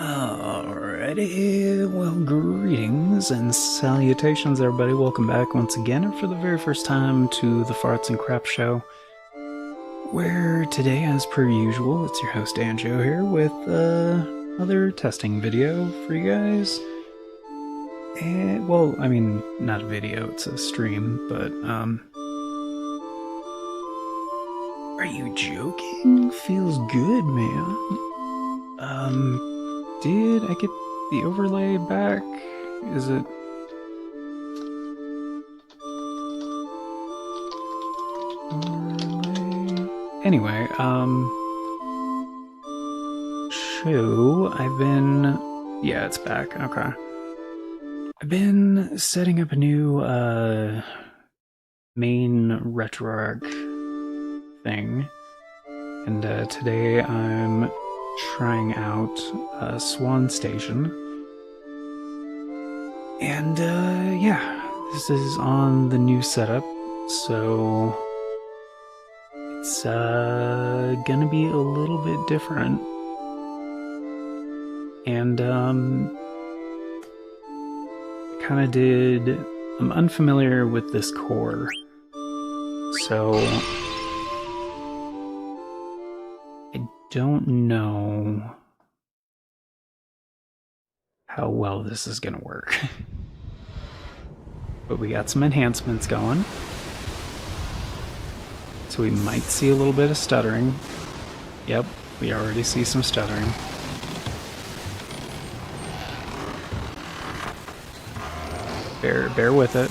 Alrighty, well, greetings and salutations, everybody. Welcome back once again, and for the very first time, to the Farts and Crap Show, where today, as per usual, it's your host Anjo here with another testing video for you guys. And, well, I mean, not a video, it's a stream, but, are you joking? Feels good, man. Did I get the overlay back? Is it... overlay? Anyway, show, I've been... yeah, it's back, okay. I've been setting up a new, main RetroArch thing, and, today I'm trying out Swan Station, and yeah, this is on the new setup, so it's gonna be a little bit different, and I'm unfamiliar with this core, so don't know how well this is gonna work. But we got some enhancements going, so we might see a little bit of stuttering. Yep, we already see some stuttering. Bear with it.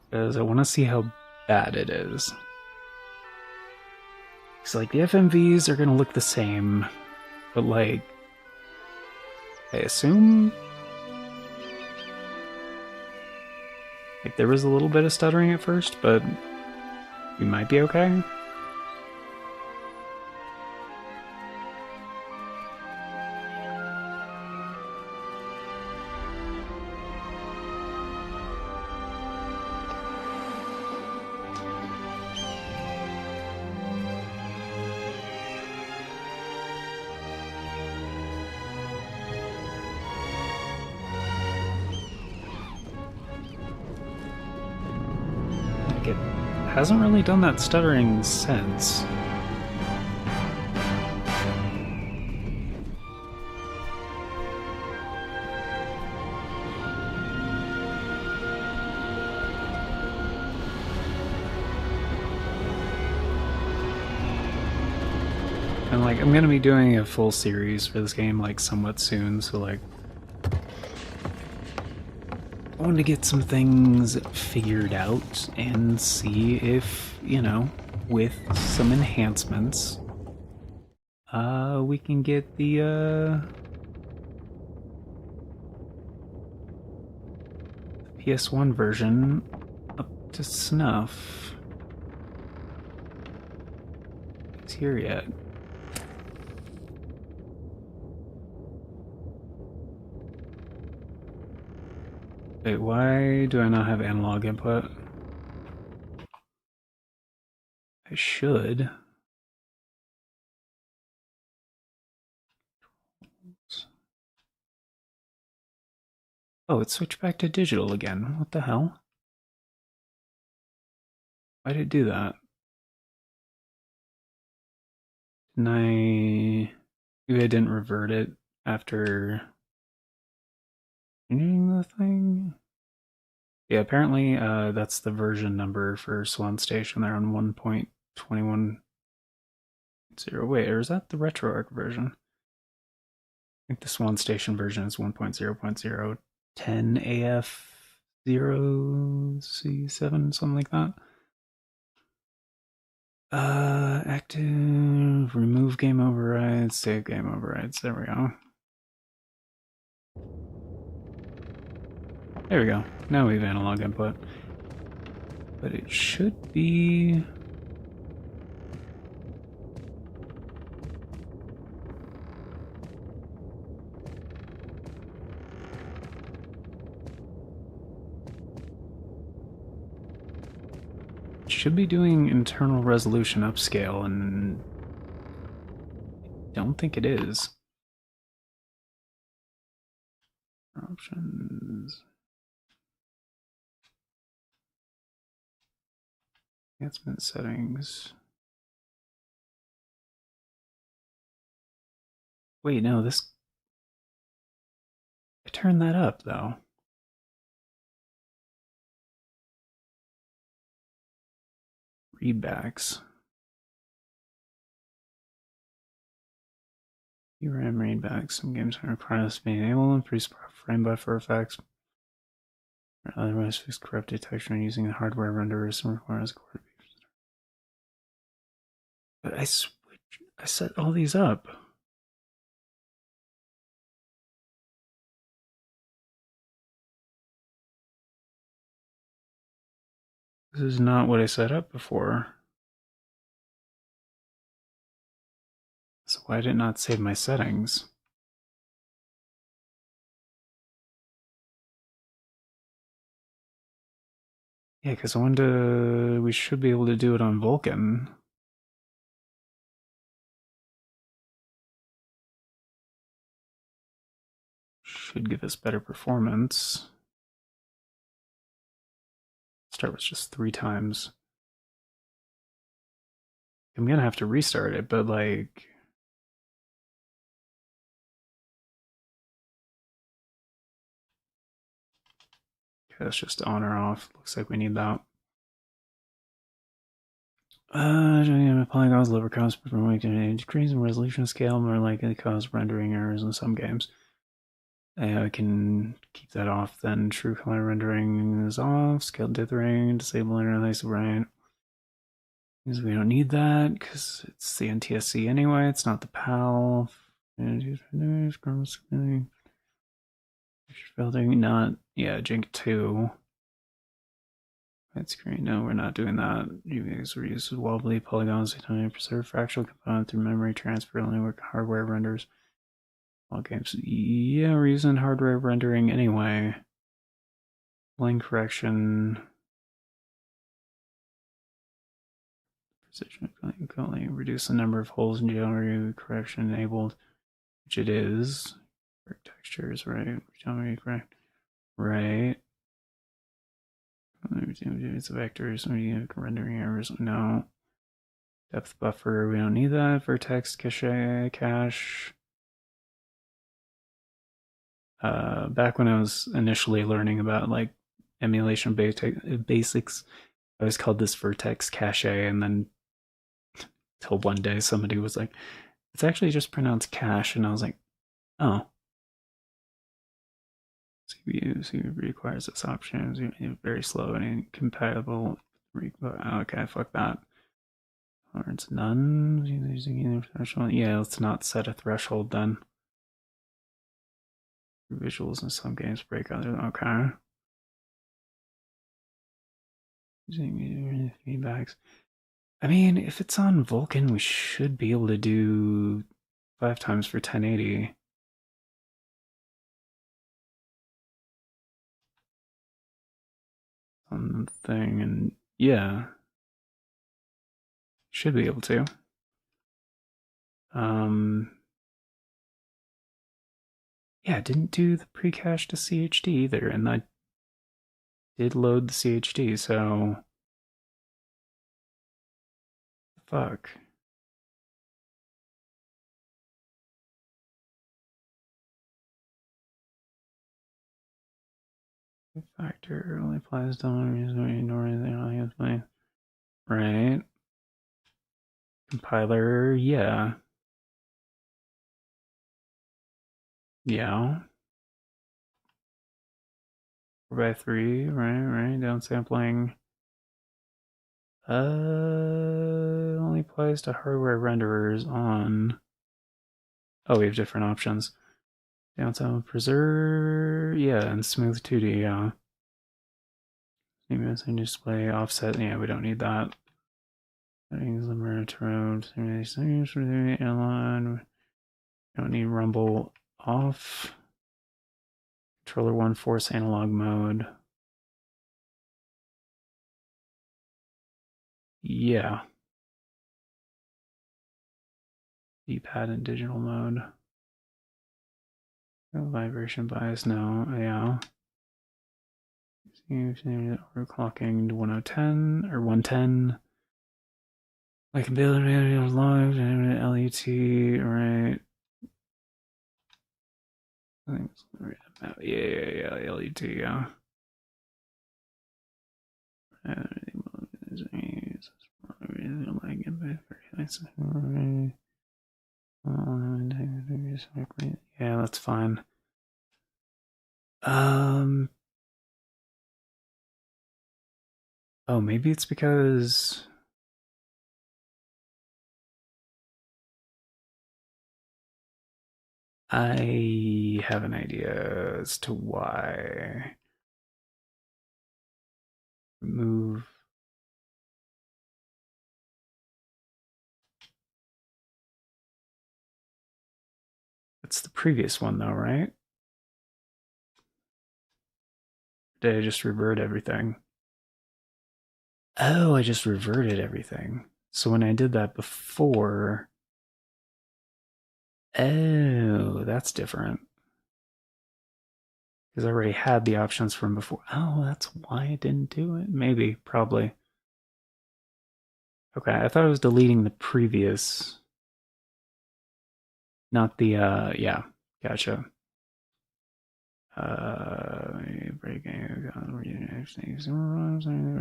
Because I want to see how bad it is. It's like the FMVs are going to look the same, but like, I assume like there was a little bit of stuttering at first, but we might be okay. It hasn't really done that stuttering since. And like, I'm gonna be doing a full series for this game like somewhat soon, so like I want to get some things figured out and see if, you know, with some enhancements, we can get the PS1 version up to snuff. It's here yet. Wait, why do I not have analog input? I should. Oh, it switched back to digital again. What the hell? Why did it do that? Didn't I... maybe I didn't revert it after changing the thing? Yeah, apparently that's the version number for Swan Station. They're on 1.21.0. Wait, or is that the RetroArch version? I think the Swan Station version is 1.0.010 AF0C7, something like that. Active, remove game overrides, save game overrides. There we go. There we go. Now we have analog input. But it should be should be doing internal resolution upscale, and I don't think it is. Options. Enhancement settings. Wait, no, this... I turned that up, though. Readbacks. DRAM readbacks. Some games require this to be enabled and increase frame buffer effects. Otherwise, fix corrupt detection using the hardware renderers and requires core. But I set all these up. This is not what I set up before. So why did it not save my settings? Yeah, because I wanted to... We should be able to do it on Vulkan. Should give us better performance. Start with just 3 times. I'm gonna have to restart it, but like... Okay, that's just on or off. Looks like we need that. Polygons lower cost per decrease in resolution scale, more likely to cause rendering errors in some games. I can keep that off then. True color rendering is off. Scale dithering, disable interlace right. Because we don't need that because it's the NTSC anyway. It's not the PAL. Building not Jink 2. Red screen. No, we're not doing that. UVX reuse wobbly polygons to preserve fractional component through memory transfer. Only work hardware renders. All games. Yeah, we're using hardware rendering anyway. Line correction. Precision currently reduce the number of holes in geometry correction enabled, which it is. Correct textures, right? Geometry correct. Right. It's vectors, rendering errors. No. Depth buffer, we don't need that. Vertex cache. Back when I was initially learning about like emulation basics, I always called this vertex cache, and then till one day somebody was like, it's actually just pronounced cache, and I was like, oh. CPU requires this option. Very slow and incompatible. Okay, fuck that. Tolerance none. Yeah, let's not set a threshold then. Visuals in some games break others. Okay. Using feedbacks. I mean, if it's on Vulkan, we should be able to do 5 times for 1080. On the thing, and yeah. Should be able to. Yeah, didn't do the pre-cache to CHD either, and I did load the CHD, so fuck. Factor only applies to ignoring the audience play. Right. Compiler, yeah. Yeah. 4x3, right. Downsampling. Only applies to hardware renderers on. Oh, we have different options. Downsample preserve, yeah, and smooth 2D, yeah. Messing display offset, yeah, we don't need that. Settings, limiter, airline. We don't need rumble off. Controller 1 force analog mode. Yeah. D-pad in digital mode. No vibration bias, no, yeah. Overclocking to 1010 or 110. Like ability live, LUT, right? I think yeah, LUT, yeah. Yeah, that's fine. Um, oh, maybe it's because I have an idea as to why. Remove. It's the previous one, though, right? Did I just revert everything? Oh, I just reverted everything. So when I did that before, oh, that's different. Because I already had the options from before. Oh, that's why I didn't do it. Maybe, probably. Okay, I thought I was deleting the previous, not the, yeah, gotcha. Breaking,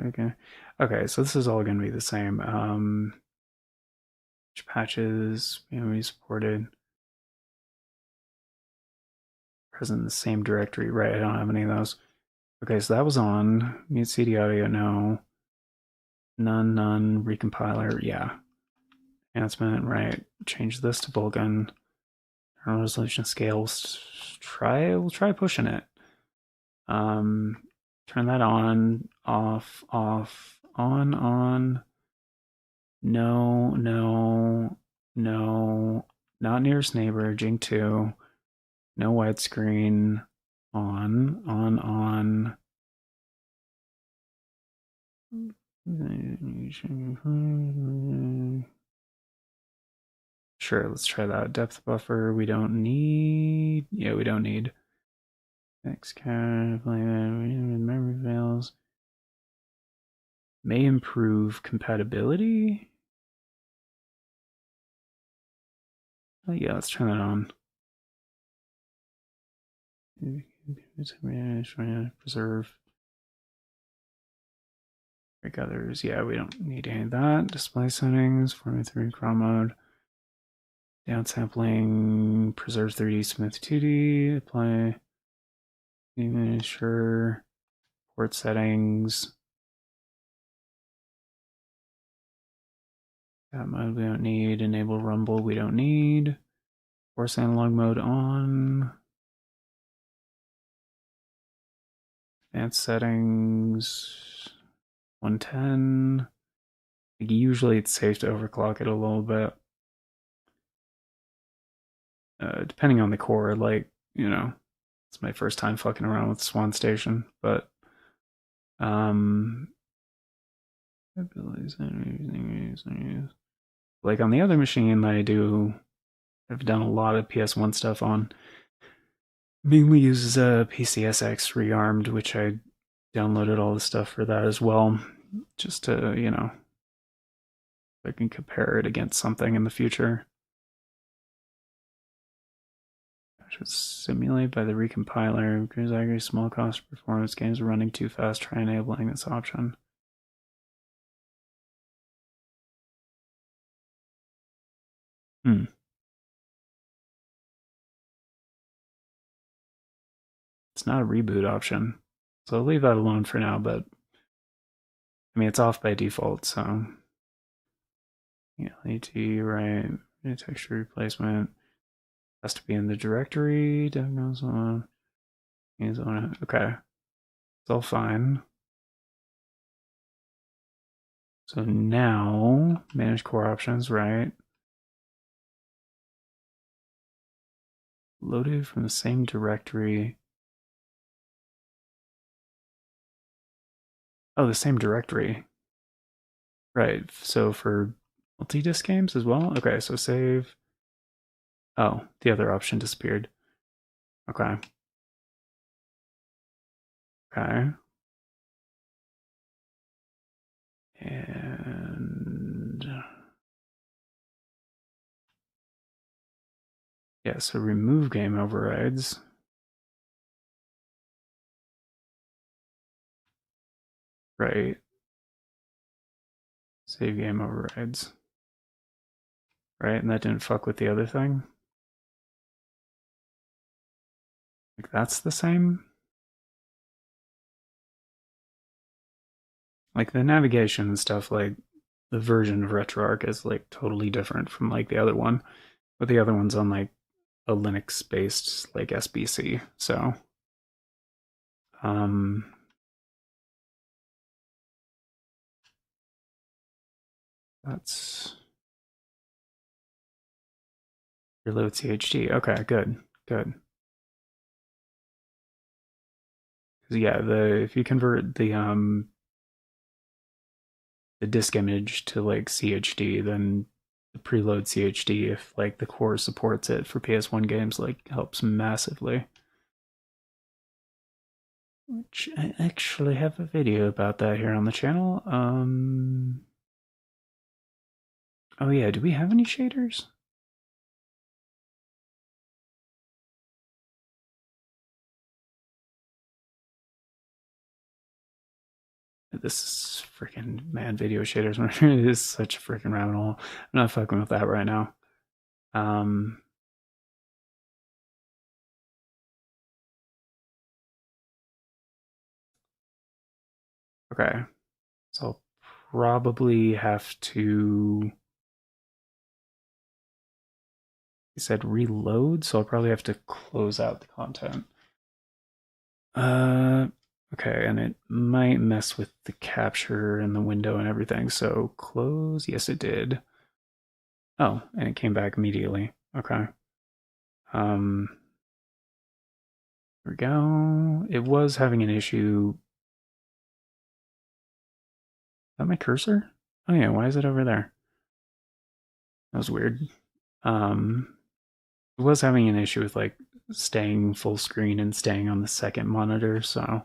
okay. Okay, so this is all going to be the same. Which patches, memory supported, present in the same directory, right? I don't have any of those. Okay, so that was on. Mute CD audio, no. None, recompiler, yeah. Enhancement, right. Change this to Vulkan. Resolution scales. We'll try pushing it. Turn that on, off, on. No. Not nearest neighbor, Jing 2. No widescreen. On. Sure, let's try that. Depth buffer, we don't need. Yeah, we don't need. Xcar, memory fails. May improve compatibility? Oh, yeah, let's turn that on. Preserve. Break others. Yeah, we don't need any of that. Display settings, 4:3 chrome mode. Downsampling, preserve 3D, smooth 2D, apply. Sure. Port settings. That mode we don't need. Enable rumble we don't need. Force analog mode on. Advanced settings. 110. Like usually it's safe to overclock it a little bit. Depending on the core, like, it's my first time fucking around with Swan Station, but abilities, like on the other machine that I've done a lot of PS1 stuff on, mainly uses a PCSX rearmed, which I downloaded all the stuff for that as well, just to, I can compare it against something in the future. Should simulate by the recompiler because I agree small cost performance games are running too fast. Try enabling this option. It's not a reboot option, so I'll leave that alone for now. But I mean, it's off by default, so yeah, AT right, texture replacement has to be in the directory. Diagnose on. Okay, it's all fine. So now manage core options, right? Loaded from the same directory. Oh, the same directory. Right. So for multi-disc games as well? Okay, so save. Oh, the other option disappeared. Okay. Okay. And yeah, so remove game overrides. Right. Save game overrides. Right, and that didn't fuck with the other thing. Like that's the same. Like the navigation and stuff, like the version of RetroArch is like totally different from like the other one. But the other one's on like a Linux based like SBC. So um that's reload CHD. Okay, good. Good. Because yeah, the if you convert the disk image to like CHD, then the preload CHD, if like the core supports it for PS1 games, like helps massively. Which I actually have a video about that here on the channel. Oh yeah, do we have any shaders? This is freaking man video shaders. It is such a freaking rabbit hole. I'm not fucking with that right now. Um, okay, so I'll probably have to. He said reload, so I'll probably have to close out the content. Uh, okay, and it might mess with the capture and the window and everything. So close. Yes, it did. Oh, and it came back immediately. Okay. Um, There we go. It was having an issue. Is that my cursor? Oh yeah, why is it over there? That was weird. Um, it was having an issue with like staying full screen and staying on the second monitor, so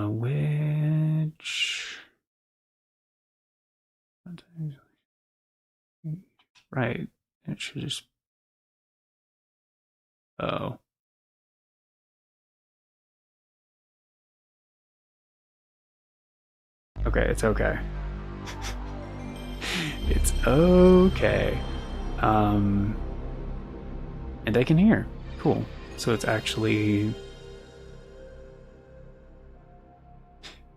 which right. It should just oh. Okay, it's okay. It's okay. Um and I can hear. Cool. So it's actually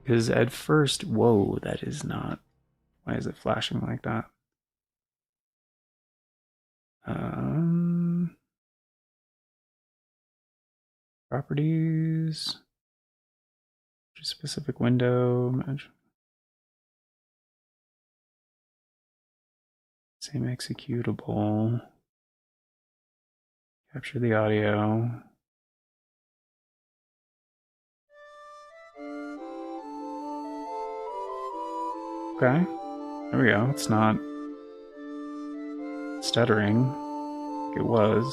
because at first, whoa, that is not. Why is it flashing like that? Um, Properties, specific window, same executable, capture the audio. Okay, there we go. It's not stuttering like it was.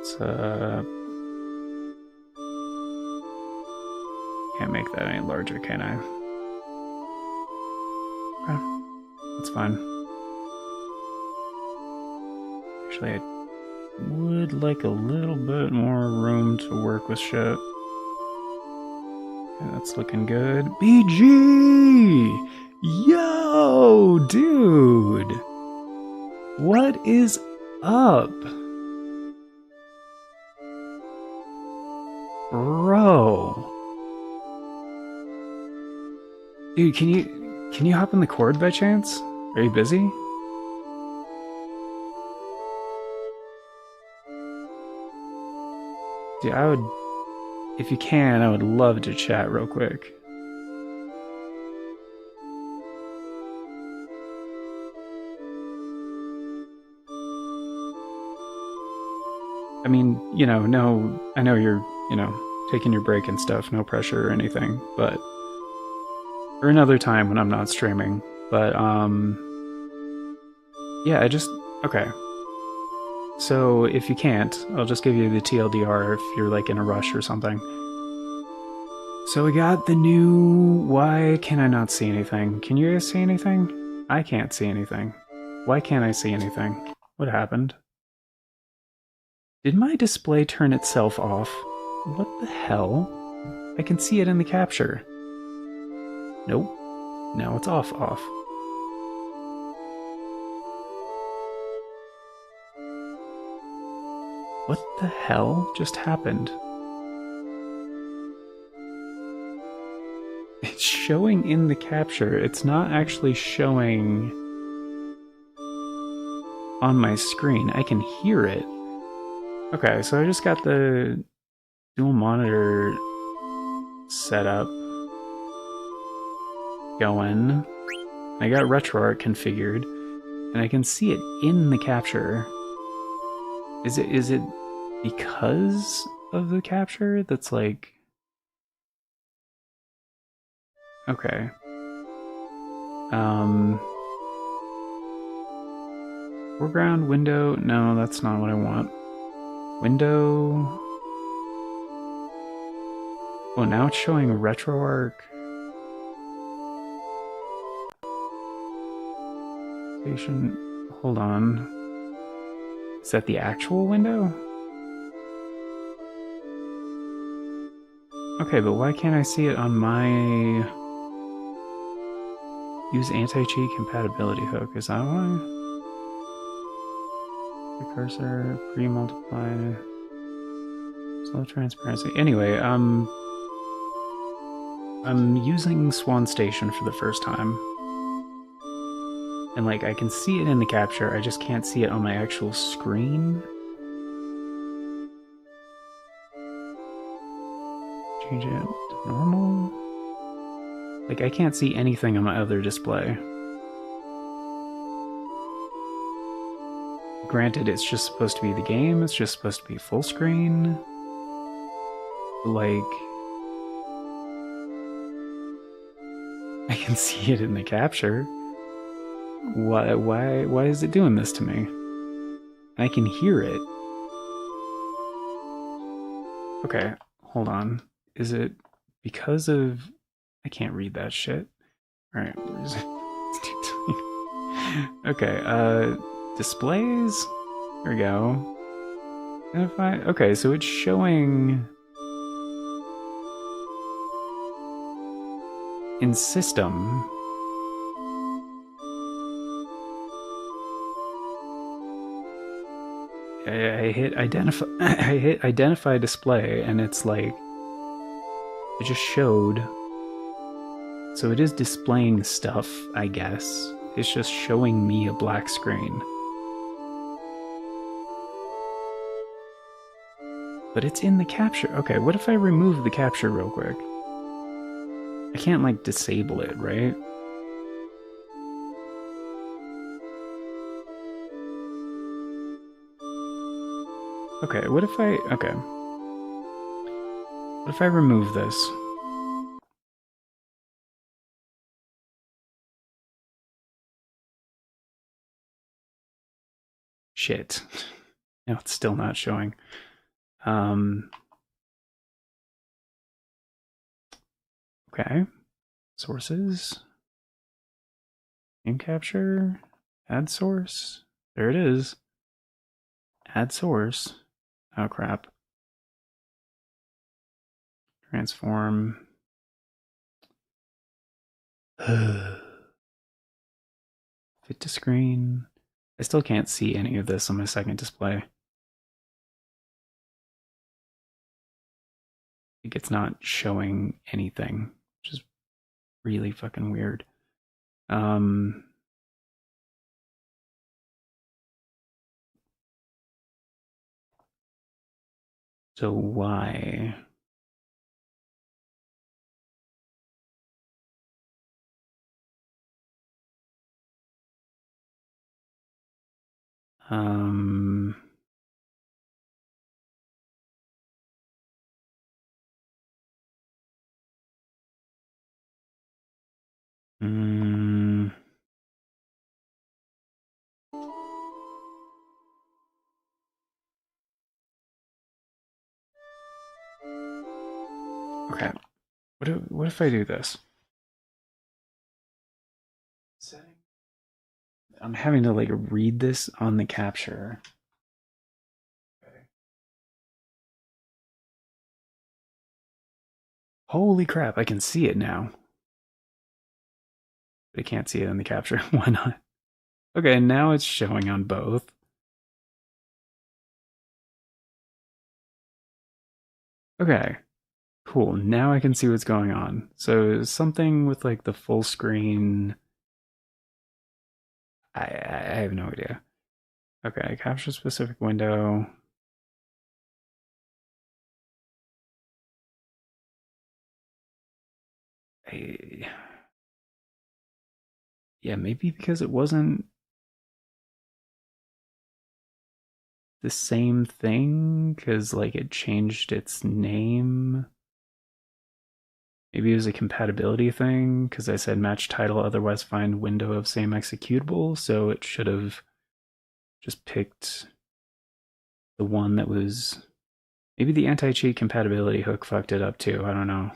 It's can't make that any larger, can I? Okay, that's fine. Actually, I would like a little bit more room to work with shit. Okay, that's looking good. BG! Yo, dude! What is up? Bro. Dude, can you hop in the cord by chance? Are you busy? Dude, I would if you can, I would love to chat real quick. I mean, no, I know you're, taking your break and stuff, no pressure or anything, but or another time when I'm not streaming. But yeah, okay. So if you can't, I'll just give you the TLDR if you're like in a rush or something. So we got the new. Why can I not see anything? Can you guys see anything? I can't see anything. Why can't I see anything? What happened? Did my display turn itself off? What the hell? I can see it in the capture. Nope. Now it's off. What the hell just happened? It's showing in the capture. It's not actually showing on my screen. I can hear it. Okay, so I just got the dual monitor setup going. I got RetroArch configured, and I can see it in the capture. Is it because of the capture that's like... Okay. Foreground window. No, that's not what I want. Window. Oh, now it's showing RetroArch. Station. Hold on. Is that the actual window? Okay, but why can't I see it on my... Use anti-cheat compatibility hook? Is that why? Precursor, pre-multiply, slow transparency. Anyway, I'm using Swan Station for the first time. And like, I can see it in the capture, I just can't see it on my actual screen. Change it to normal. Like, I can't see anything on my other display. Granted, it's just supposed to be the game, it's just supposed to be full screen. Like, I can see it in the capture. Why is it doing this to me? I can hear it. Okay, hold on. Is it because of... I can't read that shit. Alright, where's it? Okay, displays? There we go. Okay, so it's showing... in system... I hit identify display, and it's like... It just showed... So it is displaying stuff, I guess. It's just showing me a black screen. But it's in the capture. Okay, what if I remove the capture real quick? I can't, like, disable it, right? Okay, what if I... Okay. What if I remove this? Shit. No, it's still not showing. Okay. Sources. Game capture. Add source. There it is. Add source. Oh, crap. Transform. Fit to screen. I still can't see any of this on my second display. Like, it's not showing anything, which is really fucking weird. So why? Okay. What if I do this? Setting. I'm having to like read this on the capture. Okay. Holy crap, I can see it now. But I can't see it in the capture. Why not? Okay, now it's showing on both. Okay. Cool. Now I can see what's going on. So something with like the full screen. I have no idea. Okay, capture specific window. Yeah, maybe because it wasn't the same thing, because like it changed its name. Maybe it was a compatibility thing, because I said match title, otherwise find window of same executable, so it should have just picked the one that was. Maybe the anti-cheat compatibility hook fucked it up too. I don't know.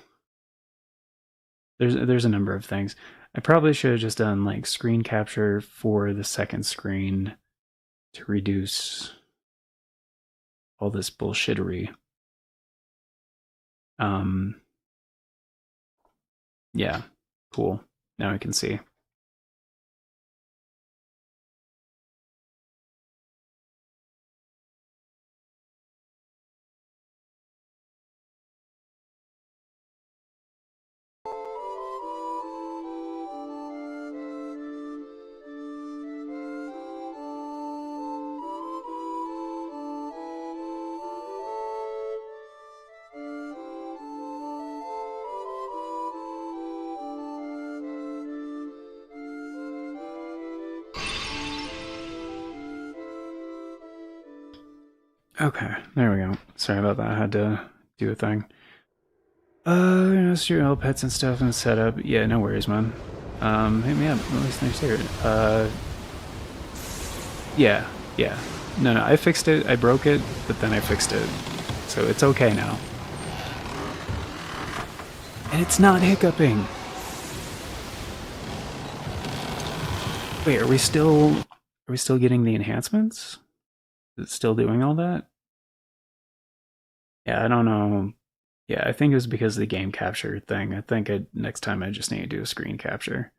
There's a number of things. I probably should have just done like screen capture for the second screen to reduce all this bullshittery. Yeah, cool. Now I can see. Okay, there we go. Sorry about that. I had to do a thing. Steer all pets and stuff and setup. Yeah, no worries, man. Hit me up. At least next year. Yeah, yeah. No, I fixed it. I broke it, but then I fixed it. So it's okay now. And it's not hiccuping. Wait, are we still getting the enhancements? Is it still doing all that? Yeah, I don't know. Yeah, I think it was because of the game capture thing. I think next time I just need to do a screen capture.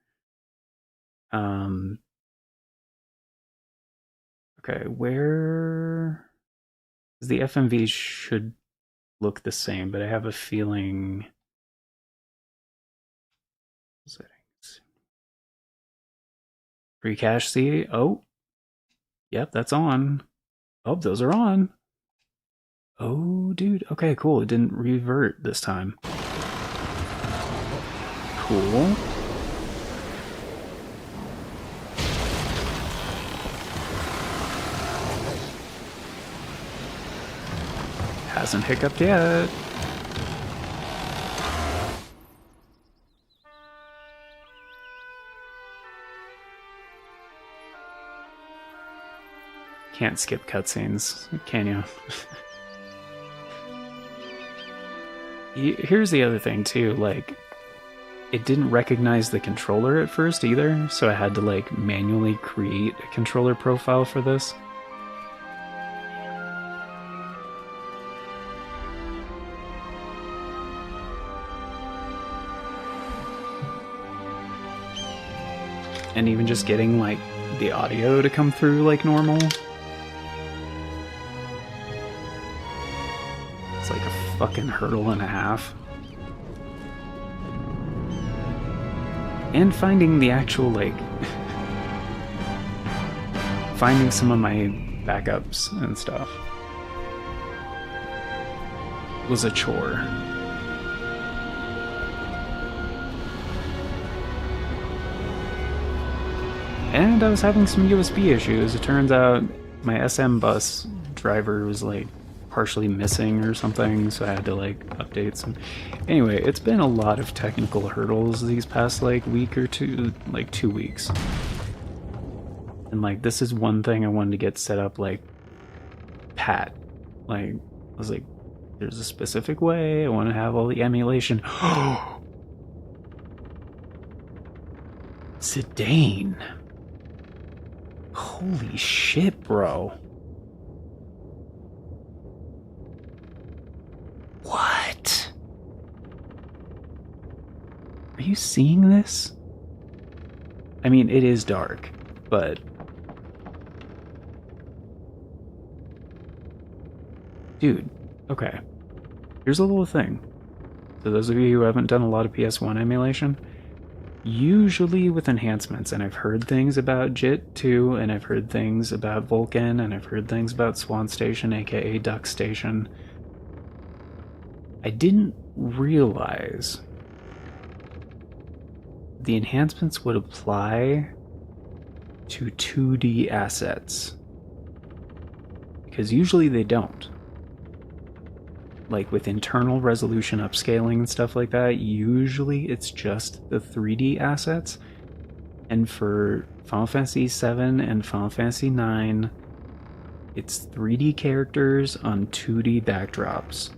Okay, where the FMV should look the same, but I have a feeling settings. Free cache C. Oh. Yep, that's on. Oh, those are on. Oh, dude. Okay, cool. It didn't revert this time. Cool. Hasn't hiccuped yet. Can't skip cutscenes, can you? Here's the other thing too, like, it didn't recognize the controller at first either, so I had to like manually create a controller profile for this. And even just getting like the audio to come through like normal. It's like a fucking hurdle and a half. And finding the actual, like, finding some of my backups and stuff was a chore. And I was having some USB issues. It turns out my SM bus driver was like partially missing or something, so I had to like update some. Anyway, it's been a lot of technical hurdles these past like week or two, like 2 weeks. And like this is one thing I wanted to get set up like pat. Like I was like, There's a specific way. I want to have all the emulation. Zidane. Holy shit, bro. What? Are you seeing this? I mean, it is dark, but... Dude, okay. Here's a little thing. So those of you who haven't done a lot of PS1 emulation, usually with enhancements, and I've heard things about JIT 2, and I've heard things about Vulkan, and I've heard things about Swan Station, aka Duck Station. I didn't realize the enhancements would apply to 2D assets, because usually they don't. Like with internal resolution upscaling and stuff like that, usually it's just the 3D assets. And for Final Fantasy VII and Final Fantasy IX, it's 3D characters on 2D backdrops.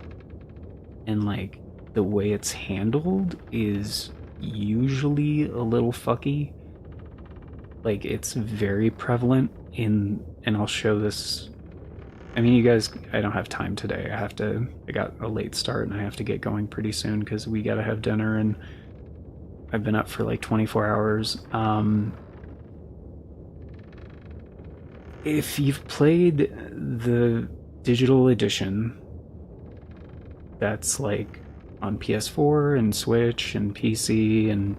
And like the way it's handled is usually a little fucky. Like it's very prevalent in, and I'll show this. I mean, you guys, I don't have time today. I got a late start and I have to get going pretty soon because we gotta have dinner and I've been up for like 24 hours. If you've played the digital edition, that's like on PS4 and Switch and PC and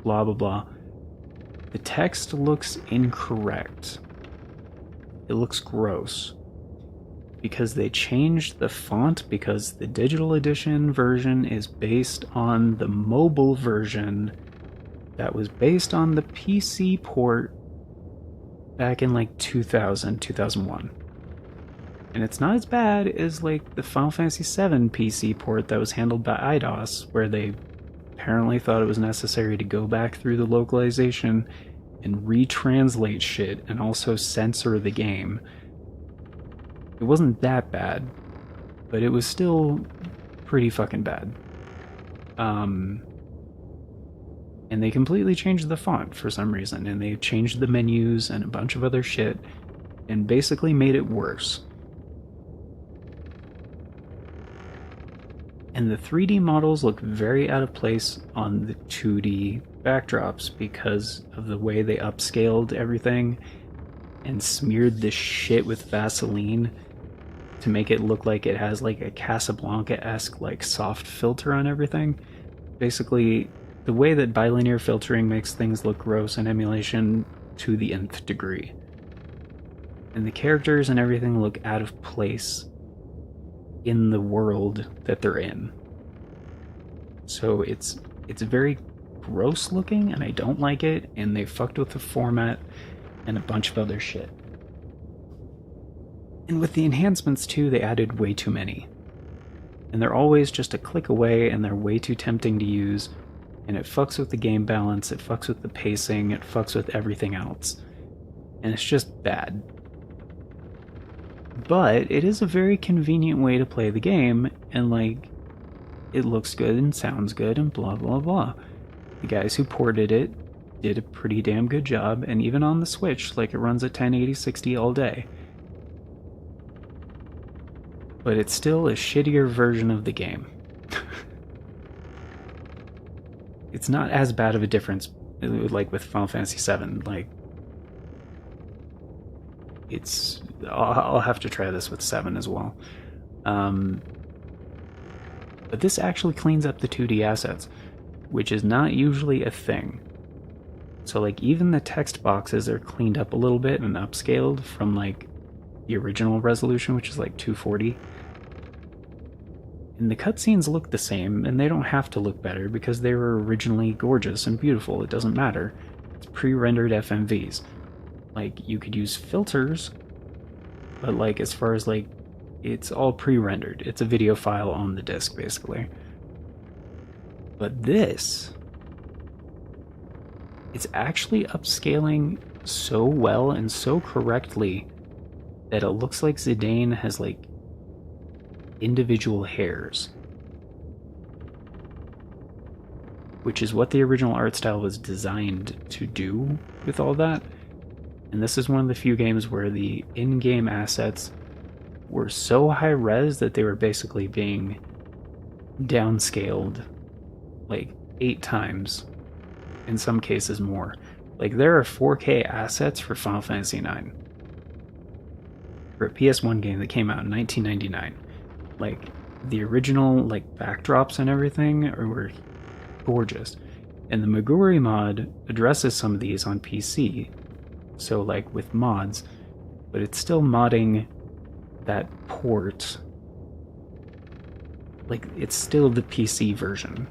blah blah blah, the text looks incorrect. It looks gross. Because they changed the font, because the digital edition version is based on the mobile version that was based on the PC port back in like 2000, 2001. And it's not as bad as like the Final Fantasy VII PC port that was handled by IDOS, where they apparently thought it was necessary to go back through the localization and retranslate shit and also censor the game. It wasn't that bad, but it was still pretty fucking bad. And they completely changed the font for some reason, and they changed the menus and a bunch of other shit, and basically made it worse. And the 3D models look very out of place on the 2D backdrops because of the way they upscaled everything and smeared this shit with Vaseline to make it look like it has like a Casablanca-esque like soft filter on everything. Basically, the way that bilinear filtering makes things look gross in emulation to the nth degree. And the characters and everything look out of place in the world that they're in. So it's very gross looking and I don't like it, and they fucked with the format and a bunch of other shit. And with the enhancements too, they added way too many. And they're always just a click away, and they're way too tempting to use, and it fucks with the game balance, it fucks with the pacing, it fucks with everything else. And it's just bad. But it is a very convenient way to play the game, and like, it looks good and sounds good and blah blah blah. The guys who ported it did a pretty damn good job, and even on the Switch, like it runs at 1080-60 all day. But it's still a shittier version of the game. It's not as bad of a difference like with Final Fantasy VII. Like, it's... I'll have to try this with 7 as well. But this actually cleans up the 2D assets, which is not usually a thing. So like even the text boxes are cleaned up a little bit and upscaled from like the original resolution, which is like 240. And the cutscenes look the same, and they don't have to look better because they were originally gorgeous and beautiful. It doesn't matter. It's pre-rendered FMVs. Like, you could use filters, but like as far as like, it's all pre-rendered. It's a video file on the disc, basically. But this, it's actually upscaling so well and so correctly that it looks like Zidane has like individual hairs, which is what the original art style was designed to do with all that. And this is one of the few games where the in-game assets were so high res that they were basically being downscaled like 8 times, in some cases more. Like, there are 4K assets for Final Fantasy IX for a PS1 game that came out in 1999. Like, the original like backdrops and everything were gorgeous, and the Meguri mod addresses some of these on PC, so like with mods, but it's still modding that port. Like, it's still the PC version.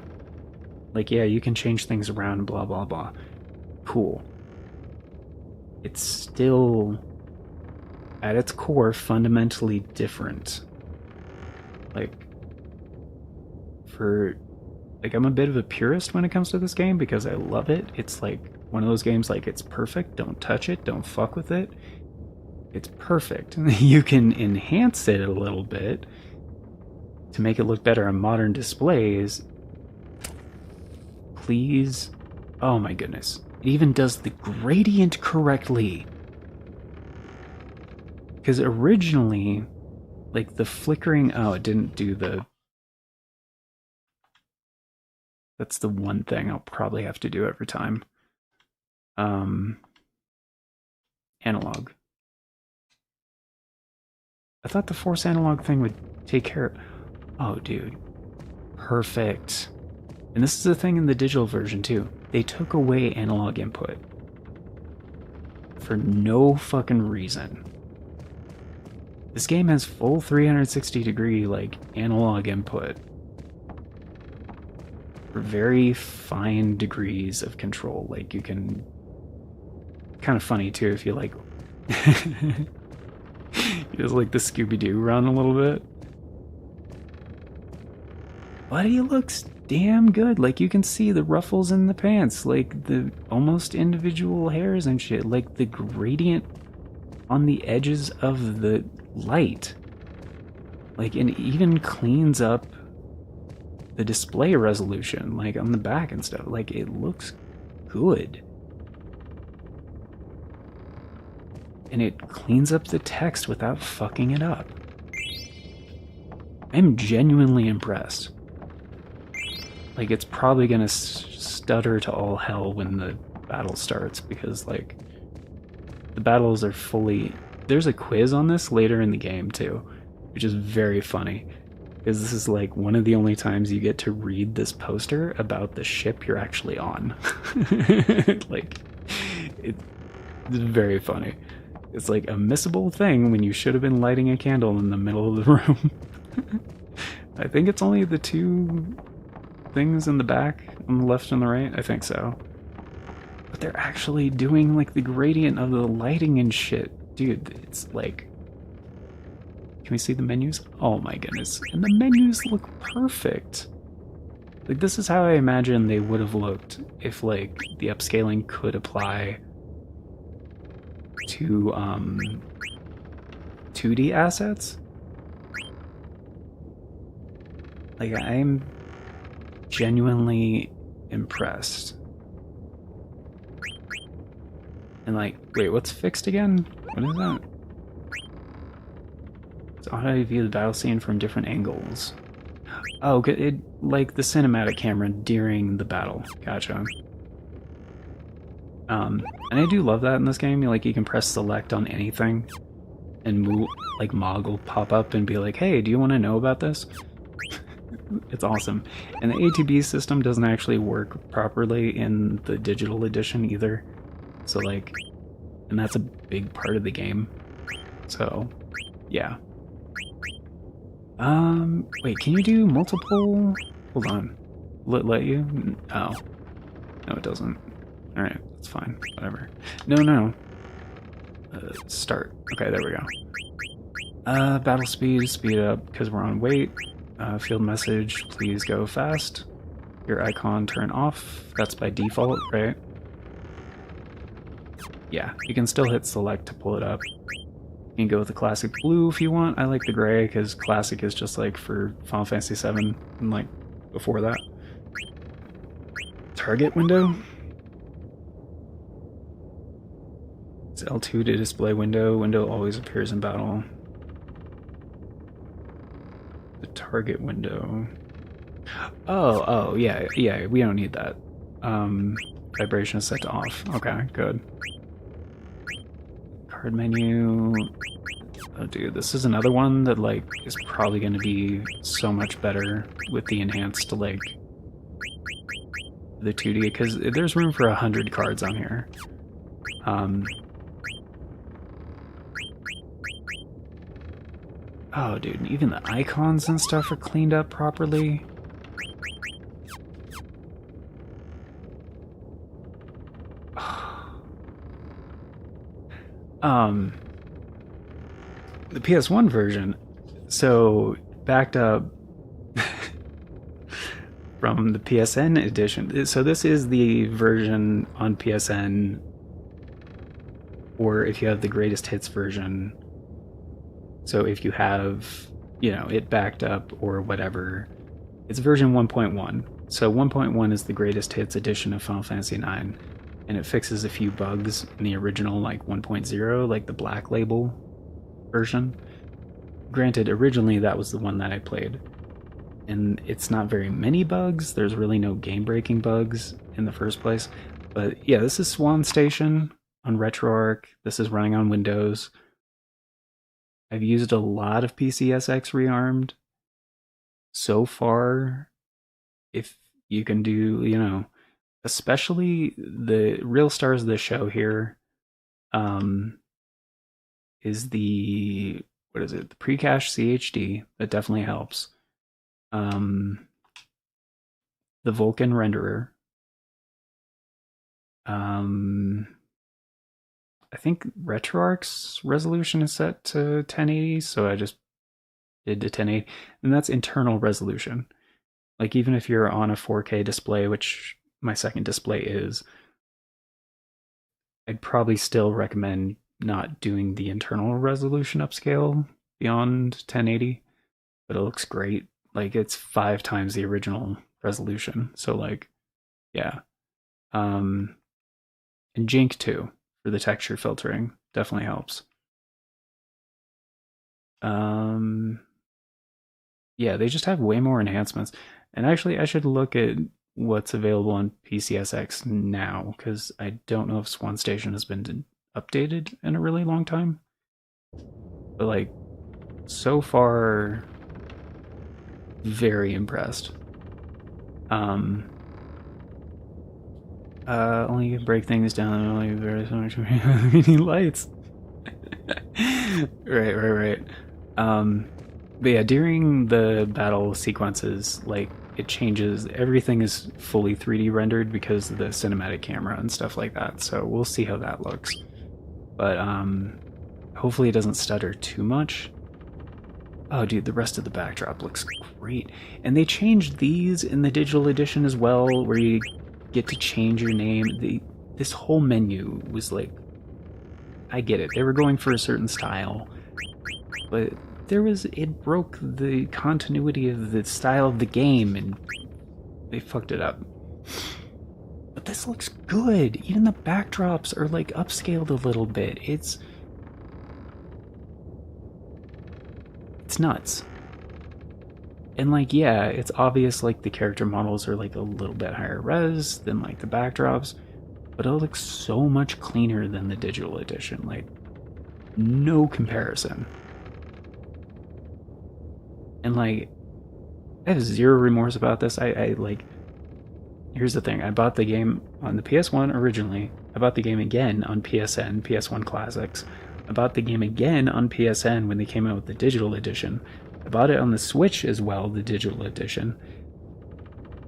Like, yeah, you can change things around, blah blah blah, cool. It's still at its core fundamentally different. Like, I'm a bit of a purist when it comes to this game because I love it. It's like one of those games, like, it's perfect, don't touch it, don't fuck with it. It's perfect. You can enhance it a little bit to make it look better on modern displays. Please. Oh my goodness. It even does the gradient correctly. Because originally, like, the flickering... Oh, it didn't do the... That's the one thing I'll probably have to do every time. Analog. I thought the force analog thing would take care of... Oh, dude. Perfect. And this is the thing in the digital version, too. They took away analog input. For no fucking reason. This game has full 360-degree, like, analog input. For very fine degrees of control. Like, you can... Kind of funny, too, if you, like... Just like the Scooby-Doo run a little bit. But he looks damn good. Like, you can see the ruffles in the pants, like the almost individual hairs and shit, like the gradient on the edges of the light. Like, and it even cleans up the display resolution, like on the back and stuff. Like, it looks good. And it cleans up the text without fucking it up. I'm genuinely impressed. Like, it's probably gonna stutter to all hell when the battle starts, because, like, the battles are fully... There's a quiz on this later in the game, too, which is very funny, because this is, like, one of the only times you get to read this poster about the ship you're actually on. Like, it's very funny. It's like a missable thing when you should have been lighting a candle in the middle of the room. I think it's only the 2 things in the back, on the left and the right. I think so. But they're actually doing, like, the gradient of the lighting and shit. Dude, it's like... Can we see the menus? Oh my goodness. And the menus look perfect. Like, this is how I imagine they would have looked if, like, the upscaling could apply to 2D assets. Like, I'm genuinely impressed. And, like, wait, what's fixed again? What is that? It's auto view the battle scene from different angles. Oh, it, like the cinematic camera during the battle. Gotcha. And I do love that in this game. You can press select on anything, and move, like, Mog will pop up and be like, "Hey, do you want to know about this?" It's awesome. And the ATB system doesn't actually work properly in the digital edition either. So, like, and that's a big part of the game. So, yeah. Wait, can you do multiple? Hold on. Let you? Oh. No, it doesn't. Alright, that's fine. Whatever. No. Start. Okay, there we go. Battle speed, speed up because we're on wait. Field message, please go fast. Your icon turn off. That's by default, right? Yeah, you can still hit select to pull it up. You can go with the classic blue if you want. I like the gray because classic is just like for Final Fantasy VII and like before that. Target window. It's L2 to display window. Window always appears in battle. The target window. Oh, yeah, we don't need that. Vibration is set to off. Okay, good. Card menu. Oh, dude, this is another one that, like, is probably going to be so much better with the enhanced, like, the 2D, because there's room for 100 cards on here. Oh, dude, even the icons and stuff are cleaned up properly. The PS1 version, so backed up from the PSN edition. So this is the version on PSN, or if you have the greatest hits version. So if you have, you know, it backed up or whatever, it's version 1.1. So 1.1 is the greatest hits edition of Final Fantasy IX, and it fixes a few bugs in the original, like 1.0, like the Black Label version. Granted, originally that was the one that I played, and it's not very many bugs. There's really no game-breaking bugs in the first place. But yeah, this is Swan Station on RetroArch. This is running on Windows. I've used a lot of PCSX Rearmed so far. If you can do, you know, especially the real stars of the show here, is the, what is it? The Precache CHD. That definitely helps. The Vulkan renderer. I think RetroArch's resolution is set to 1080, so I just did to 1080, and that's internal resolution. Like, even if you're on a 4K display, which my second display is, I'd probably still recommend not doing the internal resolution upscale beyond 1080, but it looks great. Like, it's 5 times the original resolution, so like, yeah. And Jink too, for the texture filtering, definitely helps. Yeah, they just have way more enhancements. And actually, I should look at what's available on PCSX now, because I don't know if Swan Station has been updated in a really long time. But like, so far, very impressed. Only break things down, only very so much lights. Right. But yeah, during the battle sequences, like, it changes. Everything is fully 3D rendered because of the cinematic camera and stuff like that. So we'll see how that looks. But hopefully it doesn't stutter too much. Oh, dude, the rest of the backdrop looks great. And they changed these in the digital edition as well, where you get to change your name. This whole menu was like, I get it. They were going for a certain style, but it broke the continuity of the style of the game, and they fucked it up. But this looks good. Even the backdrops are like upscaled a little bit. It's nuts. And like, yeah, it's obvious like the character models are like a little bit higher res than like the backdrops, but it looks so much cleaner than the digital edition. Like, no comparison. And like, I have zero remorse about this. I like, here's the thing. I bought the game on the PS1 originally. I bought the game again on PSN, PS1 Classics. I bought the game again on PSN when they came out with the digital edition. I bought it on the Switch as well, the digital edition.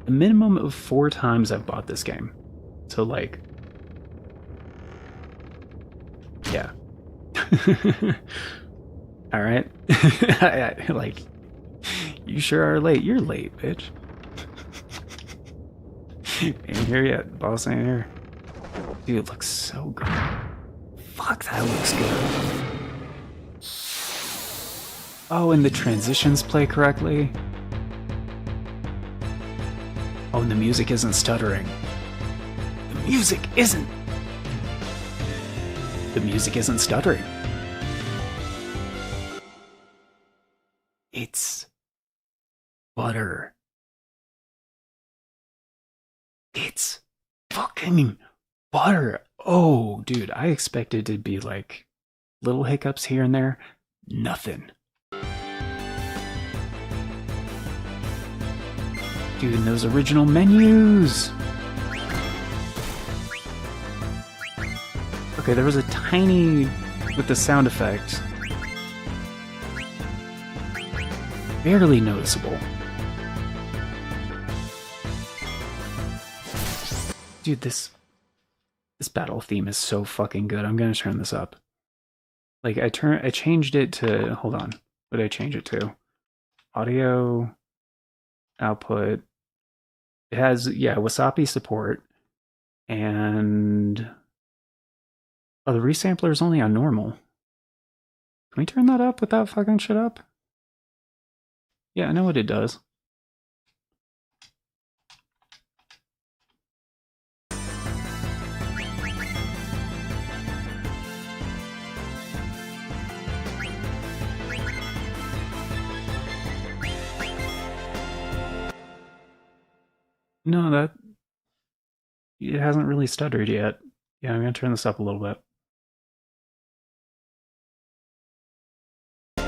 A minimum of 4 times I've bought this game. So like, yeah. All right. Like, you sure are late. You're late, bitch. Ain't here yet. Boss ain't here. Dude, it looks so good. Fuck, that looks good. Oh, and the transitions play correctly. Oh, and the music isn't stuttering. The music isn't stuttering. It's butter. It's fucking butter. Oh, dude, I expected to be like little hiccups here and there. Nothing. Dude, and those original menus. Okay, there was a tiny, with the sound effect, barely noticeable. Dude, this battle theme is so fucking good. I'm gonna turn this up. Like, I changed it to, hold on. What did I change it to? Audio output. It has, yeah, Wasapi support. And oh, the resampler is only on normal. Can we turn that up without fucking shit up? Yeah, I know what it does. No, that it hasn't really stuttered yet. Yeah, I'm gonna turn this up a little bit. Come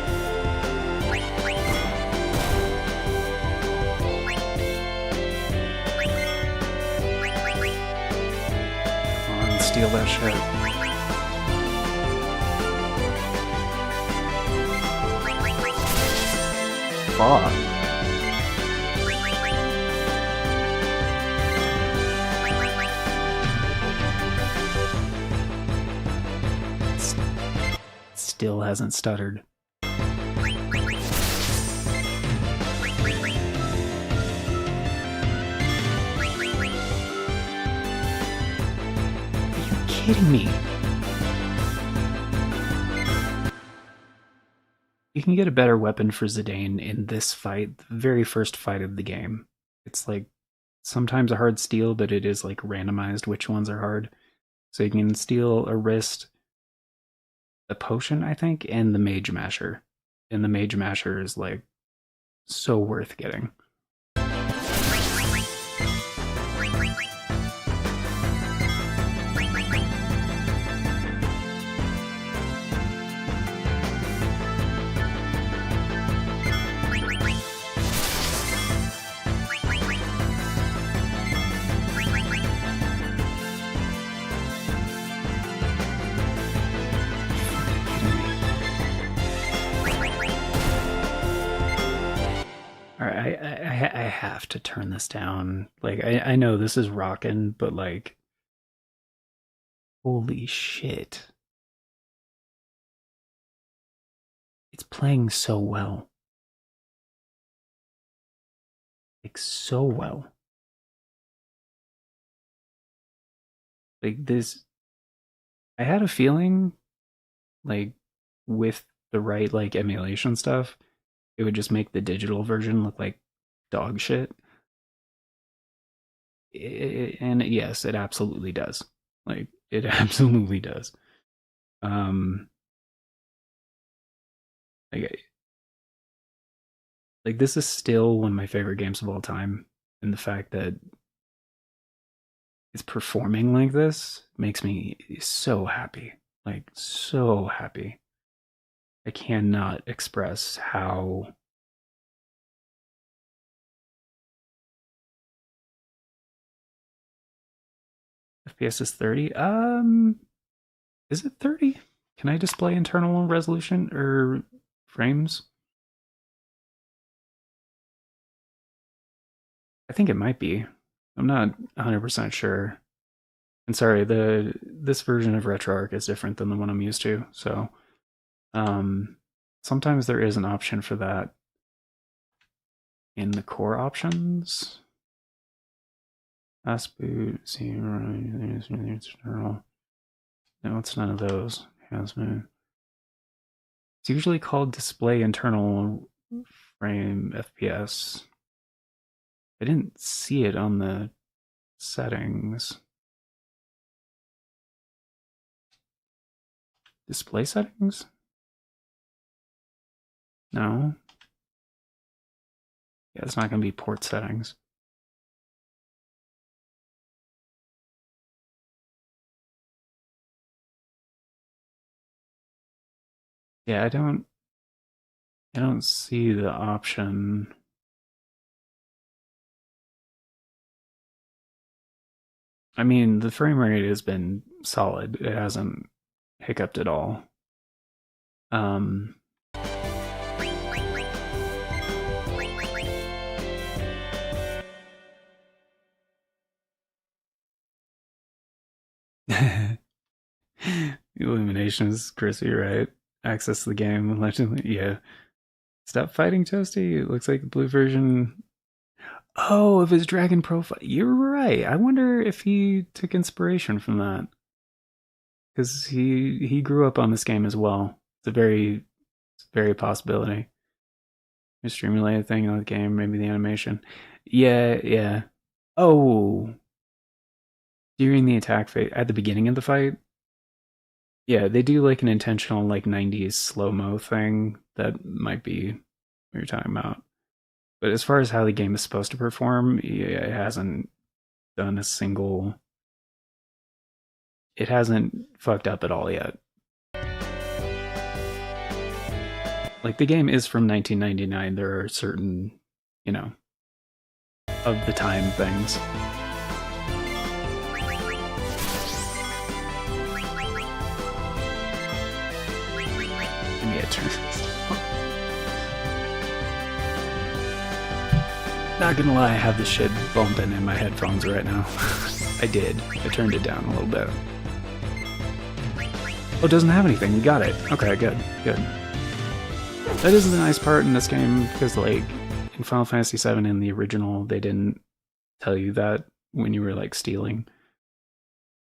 on, steal that shit. Fuck. Still hasn't stuttered. Are you kidding me? You can get a better weapon for Zidane in this fight, the very first fight of the game. It's like sometimes a hard steal, but it is like randomized which ones are hard. So you can steal a wrist, a potion, I think, and the Mage Masher. And the Mage Masher is like so worth getting. Alright, I have to turn this down. Like, I know this is rockin', but like, holy shit. It's playing so well. Like, so well. Like, this, I had a feeling, like, with the right, like, emulation stuff, it would just make the digital version look like dog shit. And yes, it absolutely does. Like, it absolutely does. Um, like, this is still one of my favorite games of all time, and the fact that it's performing like this makes me so happy. Like, so happy. I cannot express how FPS is 30. Is it 30? Can I display internal resolution or frames? I think it might be. I'm not 100% sure. And sorry, this version of RetroArch is different than the one I'm used to. So, sometimes there is an option for that in the core options. Fast boot, external. No, it's none of those. Has been. It's usually called display internal frame FPS. I didn't see it on the settings. Display settings? No. Yeah, it's not going to be port settings. Yeah, I don't see the option. I mean, the frame rate has been solid. It hasn't hiccuped at all. Um, Illumination is crispy, right? Access the game allegedly. Yeah. Stop fighting Toasty. It looks like the blue version. Oh, of his dragon profile. You're right. I wonder if he took inspiration from that. Because he grew up on this game as well. It's a very possibility. The stream related thing on the game, maybe the animation. Yeah, yeah. Oh, during the attack phase, at the beginning of the fight, yeah, they do like an intentional like 90s slow-mo thing that might be what you're talking about. But as far as how the game is supposed to perform, yeah, it hasn't fucked up at all yet. Like the game is from 1999. There are certain, you know, of the time things. Maybe I turn this off. Not gonna lie, I have this shit bumping in my headphones right now. I did. I turned it down a little bit. Oh, it doesn't have anything. You got it. Okay, good. That is the nice part in this game, because like in Final Fantasy VII in the original, they didn't tell you that when you were like stealing.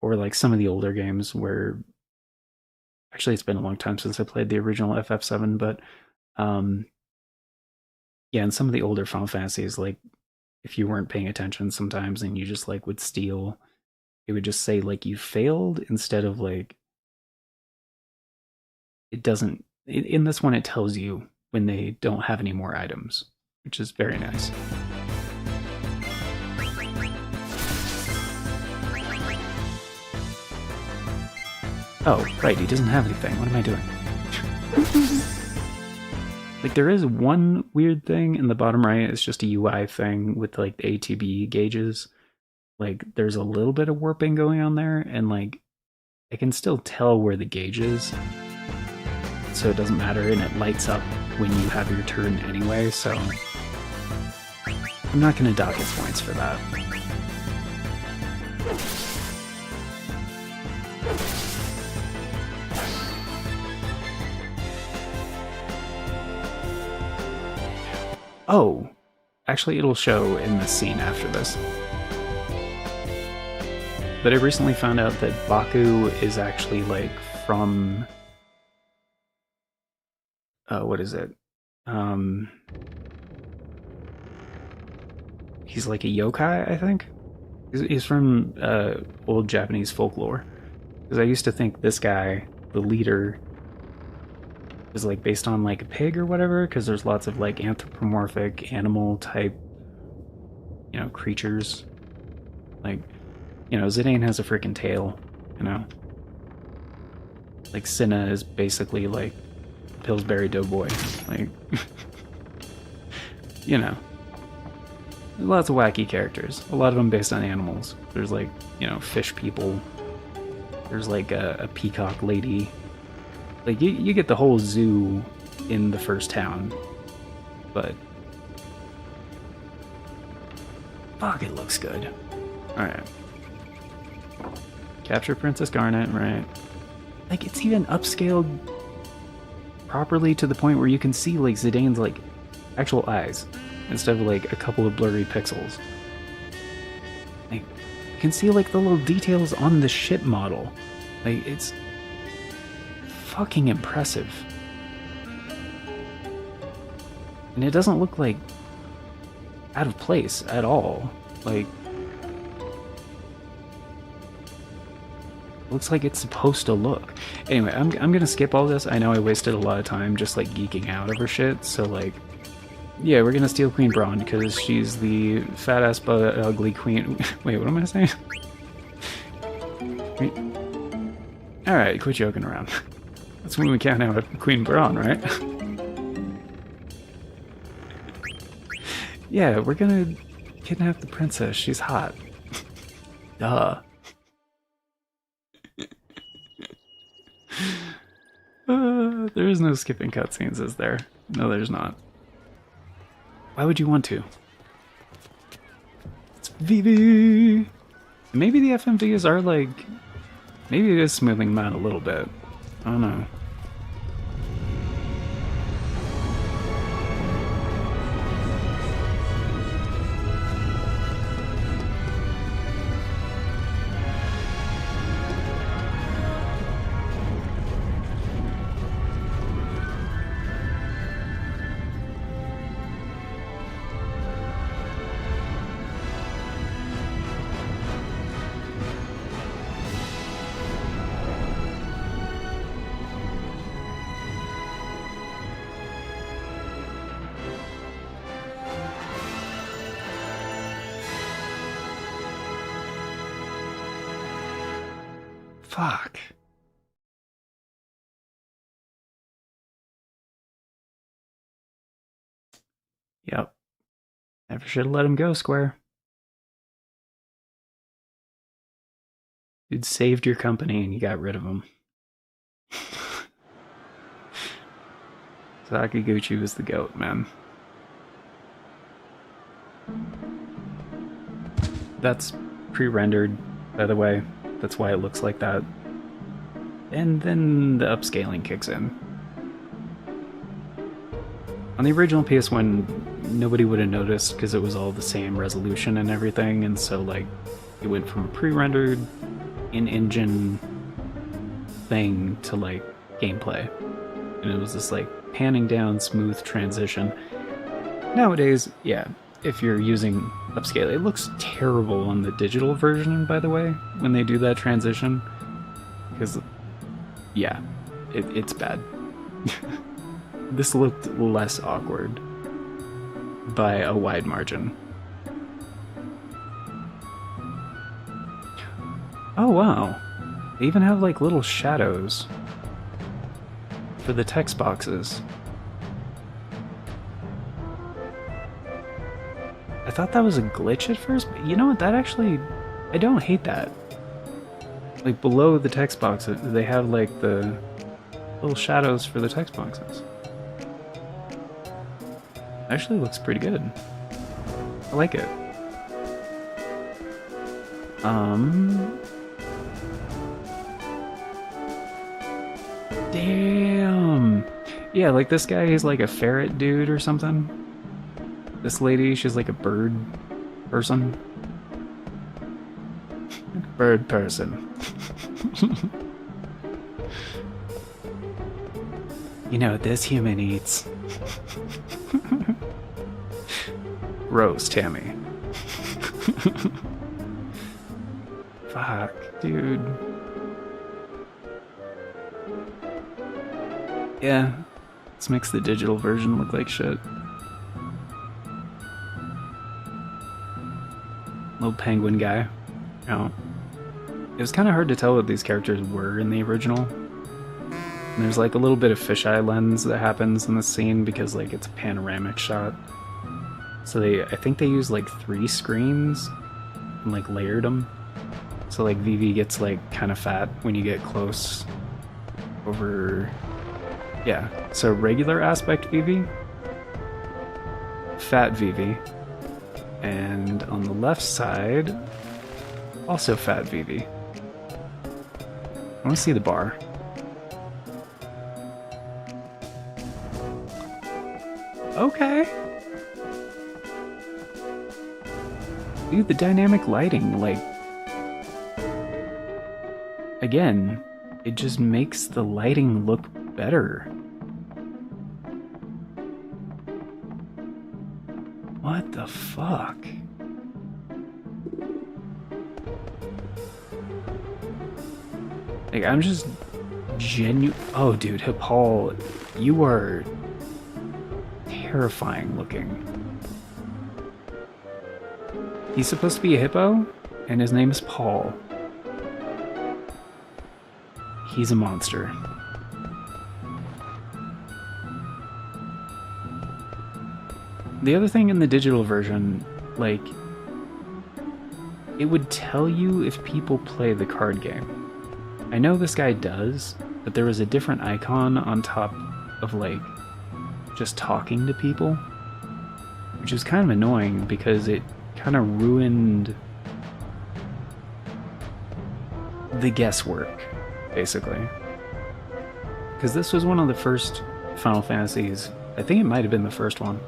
Or like some of the older games where actually it's been a long time since I played the original FF7, but yeah, in some of the older Final Fantasies, like if you weren't paying attention sometimes and you just like would steal, it would just say like you failed instead of like it doesn't. In this one, it tells you when they don't have any more items, which is very nice. Oh, right, he doesn't have anything. What am I doing? Like, there is one weird thing in the bottom right. It's just a UI thing with, like, the ATB gauges. Like, there's a little bit of warping going on there, and, like, I can still tell where the gauge is. So it doesn't matter, and it lights up when you have your turn anyway, so I'm not going to dock its points for that. Oh, actually it'll show in the scene after this. But I recently found out that Baku is actually like from what is it? He's like a yokai, I think. He's from old Japanese folklore. Because I used to think this guy, the leader, is like based on like a pig or whatever. Because there's lots of like anthropomorphic animal type, you know, creatures. Like, you know, Zidane has a freaking tail. You know, like Cinna is basically like Pillsbury Doughboy. Like, you know. There's lots of wacky characters. A lot of them based on animals. There's like, you know, fish people. There's like a peacock lady. Like, you get the whole zoo in the first town. But fuck, it looks good. Alright. Capture Princess Garnet, right. Like, it's even upscaled properly to the point where you can see like Zidane's like actual eyes instead of like a couple of blurry pixels. Like, you can see like the little details on the ship model. Like, it's fucking impressive. And it doesn't look like out of place at all. Like, looks like it's supposed to look. Anyway, I'm gonna skip all this. I know I wasted a lot of time just like geeking out over shit, so like, yeah, we're gonna steal Queen Braun because she's the fat ass but ugly queen. Wait, what am I saying? Alright, quit joking around. That's when we count out Queen Braun, right? Yeah, we're gonna kidnap the princess. She's hot. Duh. There is no skipping cutscenes, is there? No, there's not. Why would you want to? It's Vivi! Maybe the FMVs are like... Maybe it is smoothing them out a little bit. I don't know. Fuck. Yep. Never should have let him go, Square. Dude saved your company and you got rid of him. Sakaguchi was the GOAT, man. That's pre-rendered, by the way. That's why it looks like that. And then the upscaling kicks in. On the original PS1, nobody would have noticed because it was all the same resolution and everything, and so like it went from a pre-rendered in-engine thing to like gameplay. And it was this like panning down smooth transition. Nowadays, yeah, if you're using upscale, it looks terrible on the digital version, by the way, when they do that transition. Because, yeah, it's bad. This looked less awkward by a wide margin. Oh wow, they even have like little shadows for the text boxes. I thought that was a glitch at first, but you know what, that actually, I don't hate that. Like below the text boxes, they have like the little shadows for the text boxes. Actually looks pretty good. I like it. Damn! Yeah, like this guy is like a ferret dude or something. This lady, she's like a bird person. Bird person. You know what this human eats? Roast, Tammy. Fuck, dude. Yeah, this makes the digital version look like shit. Little penguin guy. Oh. It was kind of hard to tell what these characters were in the original. And there's like a little bit of fisheye lens that happens in the scene because like it's a panoramic shot. So I think they used like 3 screens and like layered them. So like Vivi gets like kind of fat when you get close over, yeah. So regular aspect Vivi, fat Vivi, and on the left side, also fat Vivi. I want to see the bar. Okay. Dude, the dynamic lighting, like... Again, it just makes the lighting look better. What the fuck? Like, I'm just genuine. Oh, dude, Hipal, you are terrifying looking. He's supposed to be a hippo, and his name is Paul. He's a monster. The other thing in the digital version, like, it would tell you if people play the card game. I know this guy does, but there was a different icon on top of, like, just talking to people, which is kind of annoying because it kind of ruined the guesswork, basically. Because this was one of the first Final Fantasies, I think it might have been the first one,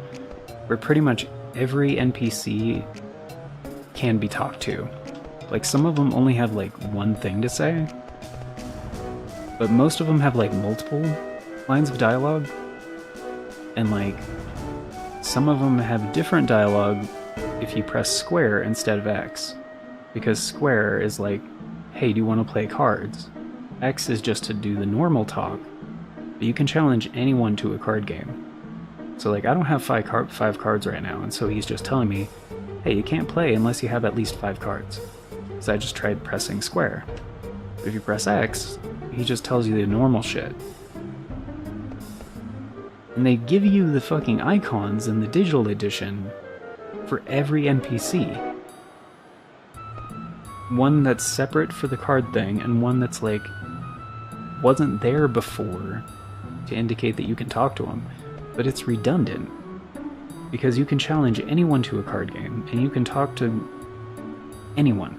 where pretty much every NPC can be talked to. Like, some of them only have, like, one thing to say, but most of them have, like, multiple lines of dialogue, and, like, some of them have different dialogue if you press square instead of X, because square is like, hey, do you want to play cards? X is just to do the normal talk, but you can challenge anyone to a card game. So, like, I don't have five cards right now, and so he's just telling me, hey, you can't play unless you have at least 5 cards. So I just tried pressing square. But if you press X, he just tells you the normal shit. And they give you the fucking icons in the digital edition for every NPC. One that's separate for the card thing, and one that's, like, wasn't there before to indicate that you can talk to him. But it's redundant, because you can challenge anyone to a card game, and you can talk to anyone.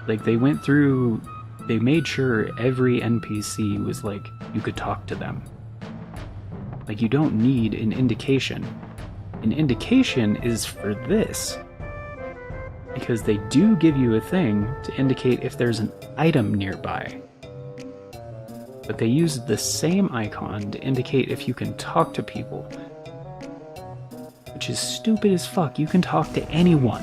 Like, they went through, they made sure every NPC was like, you could talk to them. Like, you don't need an indication. An indication is for this, because they do give you a thing to indicate if there's an item nearby. But they use the same icon to indicate if you can talk to people. Which is stupid as fuck. You can talk to anyone.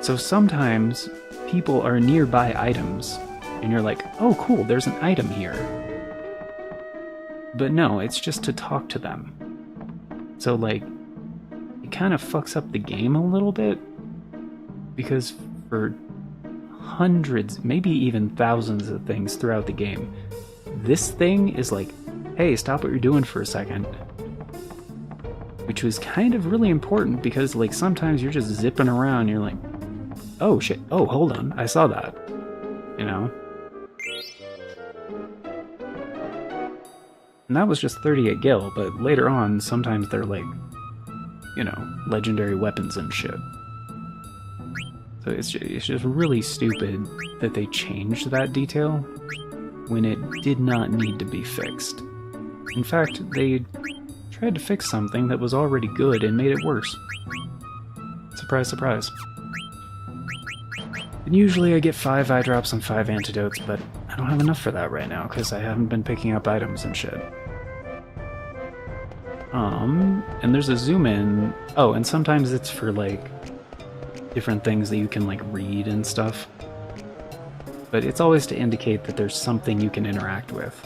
So sometimes people are nearby items, and you're like, oh cool, there's an item here. But no, it's just to talk to them. So, like, it kind of fucks up the game a little bit, because for hundreds, maybe even thousands of things throughout the game, this thing is like, hey, stop what you're doing for a second. Which was kind of really important, because, like, sometimes you're just zipping around and you're like, oh shit, oh hold on, I saw that, you know? And that was just 38 gil, but later on, sometimes they're like, you know, legendary weapons and shit. So it's just really stupid that they changed that detail when it did not need to be fixed. In fact, they tried to fix something that was already good and made it worse. Surprise, surprise. And usually I get 5 eye drops and 5 antidotes, but I don't have enough for that right now because I haven't been picking up items and shit. And there's a zoom in. Oh, and sometimes it's for, like, different things that you can, like, read and stuff. But it's always to indicate that there's something you can interact with.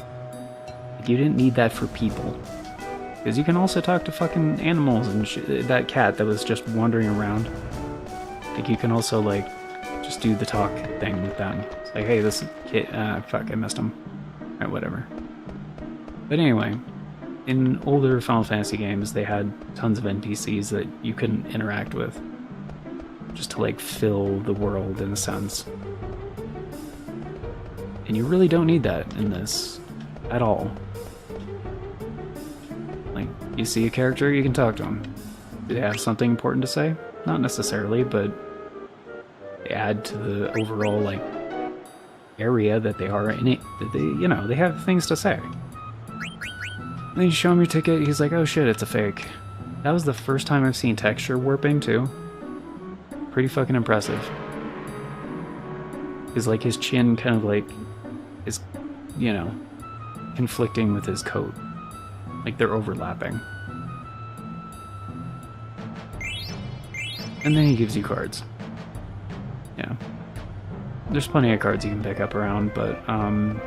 Like, you didn't need that for people. Because you can also talk to fucking animals and that cat that was just wandering around. Like, you can also, like, just do the talk thing with them. It's like, hey, this kid, fuck, I missed him. Alright, whatever. But anyway, in older Final Fantasy games, they had tons of NPCs that you couldn't interact with. Just to, like, fill the world, in a sense. And you really don't need that in this at all. Like, you see a character, you can talk to them. Do they have something important to say? Not necessarily, but they add to the overall, like, area that they are in it. They, you know, they have things to say. Then you show him your ticket, he's like, oh shit, it's a fake. That was the first time I've seen texture warping, too. Pretty fucking impressive. Because, like, his chin kind of, like, is, you know, conflicting with his coat. Like, they're overlapping. And then he gives you cards. Yeah. There's plenty of cards you can pick up around, but, and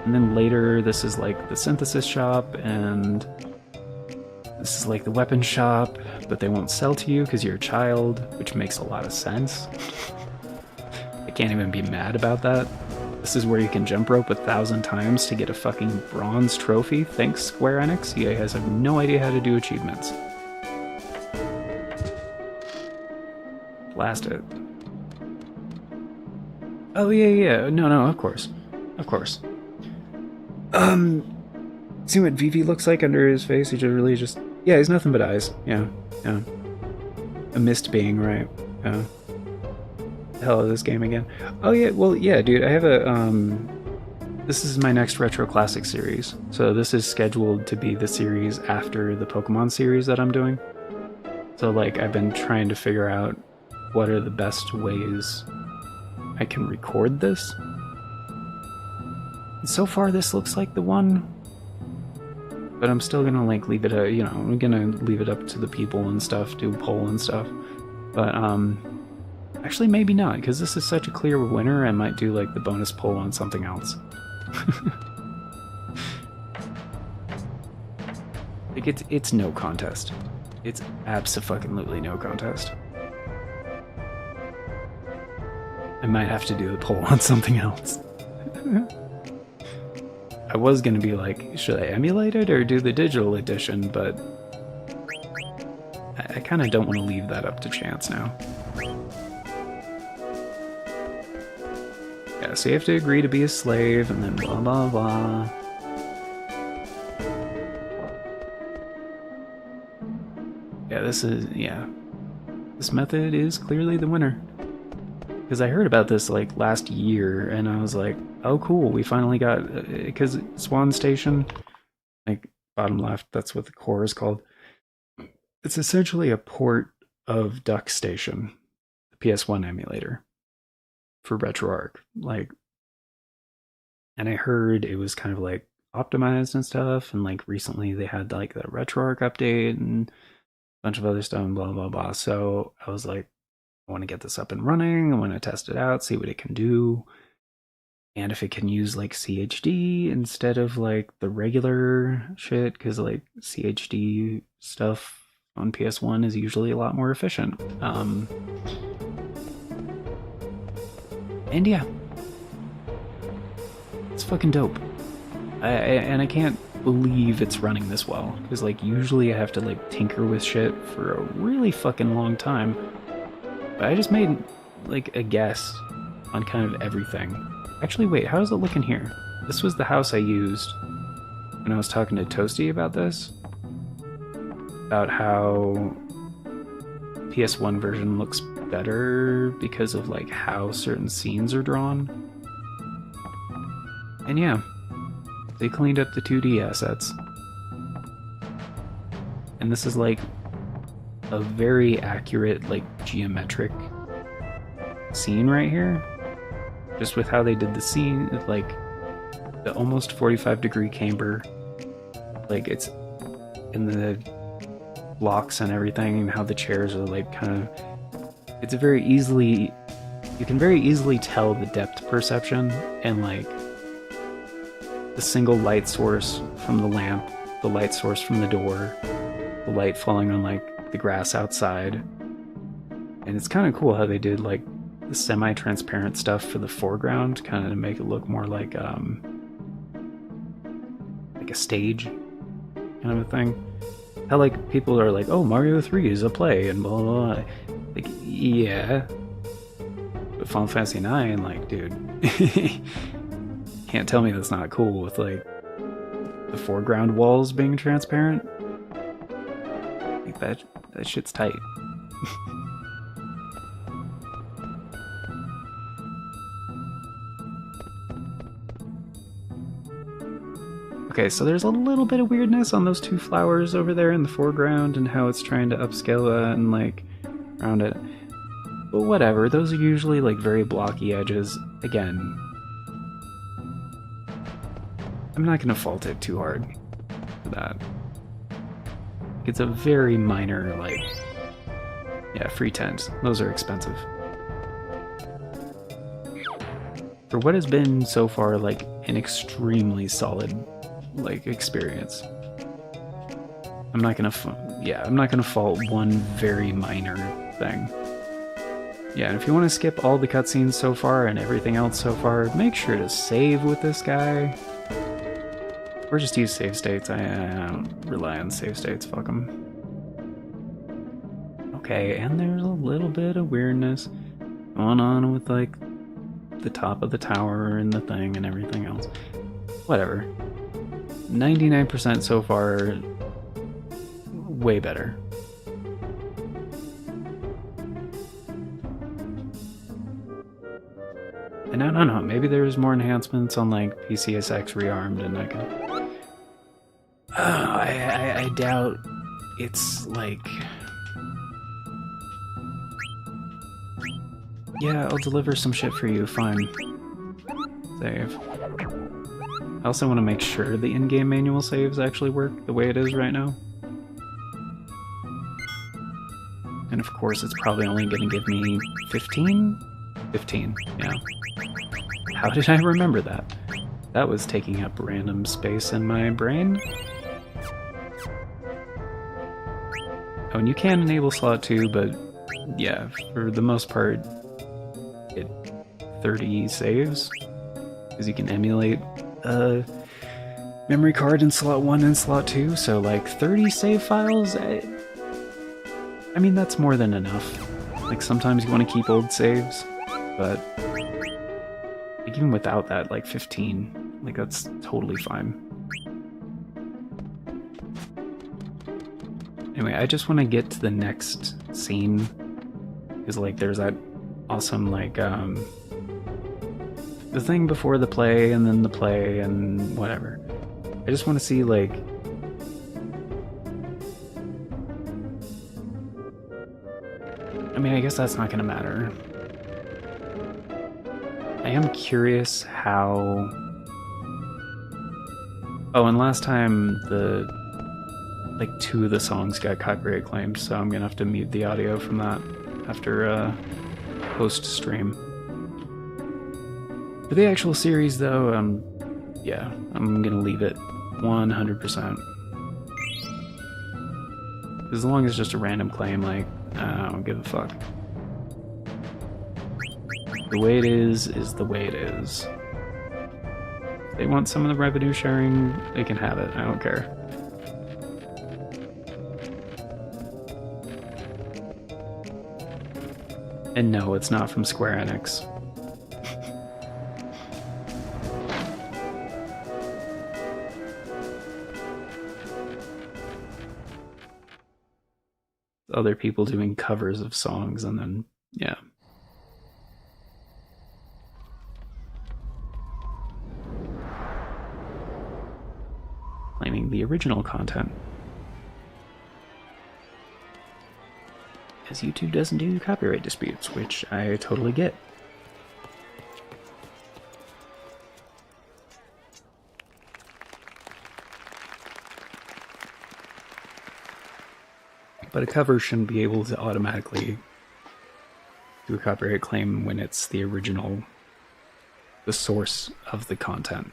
then later, this is like the synthesis shop, and this is like the weapon shop, but they won't sell to you because you're a child, which makes a lot of sense. I can't even be mad about that. This is where you can jump rope 1,000 times to get a fucking bronze trophy. Thanks, Square Enix. You guys have no idea how to do achievements. Blast it. Oh, yeah. No, of course. Of course. See what Vivi looks like under his face? He just yeah, he's nothing but eyes. Yeah. A mist being, right? Yeah. The hell is this game again? Oh yeah, well yeah, dude, I have a this is my next Retro Classic series. So this is scheduled to be the series after the Pokemon series that I'm doing. So like I've been trying to figure out what are the best ways I can record this. And so far this looks like the one. But I'm still gonna like leave it, you know, I'm gonna leave it up to the people and stuff, do a poll and stuff. But actually maybe not, because this is such a clear winner. I might do like the bonus poll on something else. Like it's no contest. It's abso-fucking-lutely no contest. I might have to do a poll on something else. I was gonna be like, should I emulate it or do the digital edition, but I kind of don't want to leave that up to chance now. Yeah, so you have to agree to be a slave, and then blah blah blah. Yeah, this method is clearly the winner. Because I heard about this like last year, and I was like, oh cool, we finally got, because Swan Station, like bottom left, that's what the core is called. It's essentially a port of Duck Station, the PS1 emulator, for RetroArch. Like, and I heard it was kind of like optimized and stuff, and like recently they had like the RetroArch update and a bunch of other stuff and blah blah blah. So I was like, I want to get this up and running. I want to test it out, see what it can do. And if it can use like CHD instead of like the regular shit, because like CHD stuff on PS1 is usually a lot more efficient. And yeah, it's fucking dope. And I can't believe it's running this well, because like usually I have to like tinker with shit for a really fucking long time. But I just made like a guess on kind of everything. Actually, wait, how does it look in here? This was the house I used when I was talking to Toasty about this. About how PS1 version looks better because of like how certain scenes are drawn. And yeah, they cleaned up the 2D assets. And this is like a very accurate, like, geometric scene right here. Just with how they did the scene, like, the almost 45-degree camber. Like, it's in the blocks and everything, and how the chairs are, like, kind of... It's a very easily... You can very easily tell the depth perception, and, like, the single light source from the lamp, the light source from the door, the light falling on, like, the grass outside. And it's kind of cool how they did like the semi-transparent stuff for the foreground, kind of to make it look more like a stage kind of a thing. How like people are like, oh, Mario 3 is a play and blah blah blah. Like, yeah, but Final Fantasy 9, like, dude, can't tell me that's not cool with like the foreground walls being transparent. Like that shit's tight. Okay, so there's a little bit of weirdness on those two flowers over there in the foreground and how it's trying to upscale that and like around it. But whatever, those are usually like very blocky edges. Again, I'm not gonna fault it too hard. that. It's a very minor, like, yeah, free tents. Those are expensive. For what has been so far, like, an extremely solid, like, experience. I'm not gonna fault one very minor thing. Yeah, and if you want to skip all the cutscenes so far and everything else so far, make sure to save with this guy. Or just use save states. I don't rely on save states, fuck them. Okay, and there's a little bit of weirdness going on with, like, the top of the tower and the thing and everything else. Whatever. 99% so far, way better. And I don't know, maybe there's more enhancements on, like, FFIX Rearmed and I can... I doubt it's, like... Yeah, I'll deliver some shit for you, fine. Save. I also want to make sure the in-game manual saves actually work the way it is right now. And of course it's probably only going to give me 15? 15, yeah. How did I remember that? That was taking up random space in my brain. Oh, and you can enable slot 2, but yeah, for the most part, it 30 saves, because you can emulate a memory card in slot 1 and slot 2, so like 30 save files, I mean, that's more than enough. Like, sometimes you want to keep old saves, but like, even without that, like 15, like, that's totally fine. Anyway, I just want to get to the next scene, because, like, there's that awesome, like, the thing before the play, and then the play, and whatever. I just want to see, like... I mean, I guess that's not gonna matter. I am curious how... Oh, and last time, like, 2 of the songs got copyright claimed, so I'm gonna have to mute the audio from that after post-stream. For the actual series, though, yeah, I'm gonna leave it 100%. As long as it's just a random claim, like, I don't give a fuck. The way it is the way it is. If they want some of the revenue sharing, they can have it, I don't care. And no, it's not from Square Enix. Other people doing covers of songs, and then, yeah. Claiming the original content. As YouTube doesn't do copyright disputes, which I totally get. But a cover shouldn't be able to automatically do a copyright claim when it's the original, the source of the content.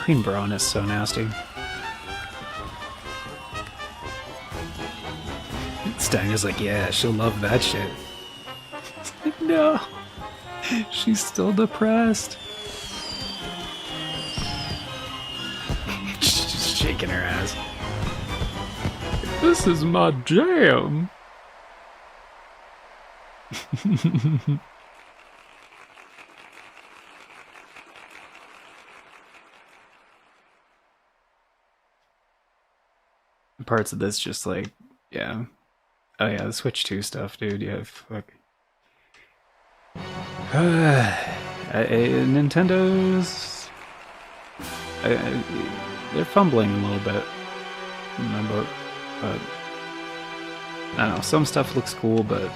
Queen Braun is so nasty. Steiner's like, yeah, she'll love that shit. Like, no, she's still depressed. She's just shaking her ass. This is my jam. Parts of this just like, yeah, Oh yeah, the Switch 2 stuff, dude. Yeah, fuck. Nintendo's... they're fumbling a little bit. But I don't know, some stuff looks cool, but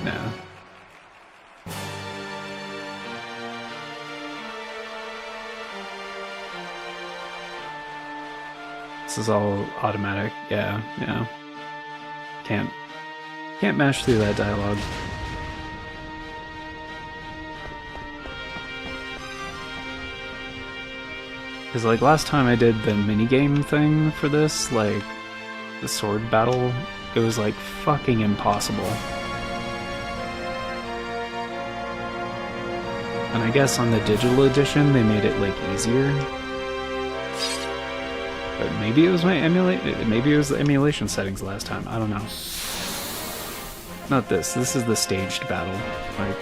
no. This is all automatic. Yeah. Can't mash through that dialogue. Because, like, last time I did the minigame thing for this, like, the sword battle, it was, like, fucking impossible. And I guess on the digital edition, they made it, like, easier. But maybe it was maybe it was the emulation settings last time, I don't know. Not this. This is the staged battle. Like,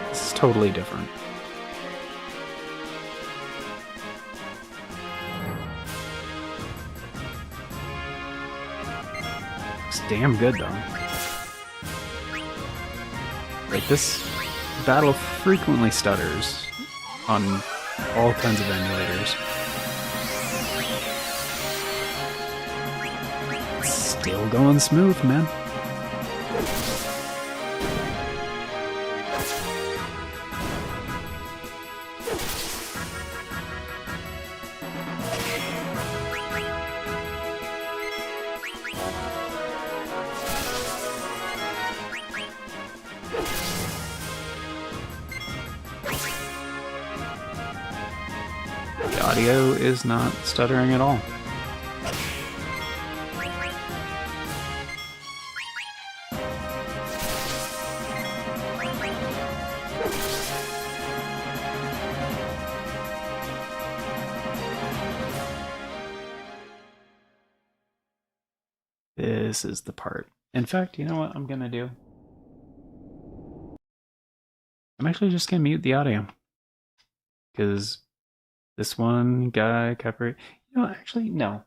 this is totally different. It's damn good though. Like, this battle frequently stutters on all kinds of emulators. Still going smooth, man. The audio is not stuttering at all. This is the part. In fact, you know what I'm gonna do? I'm actually just gonna mute the audio. Because this one guy copyright. You know, actually, no.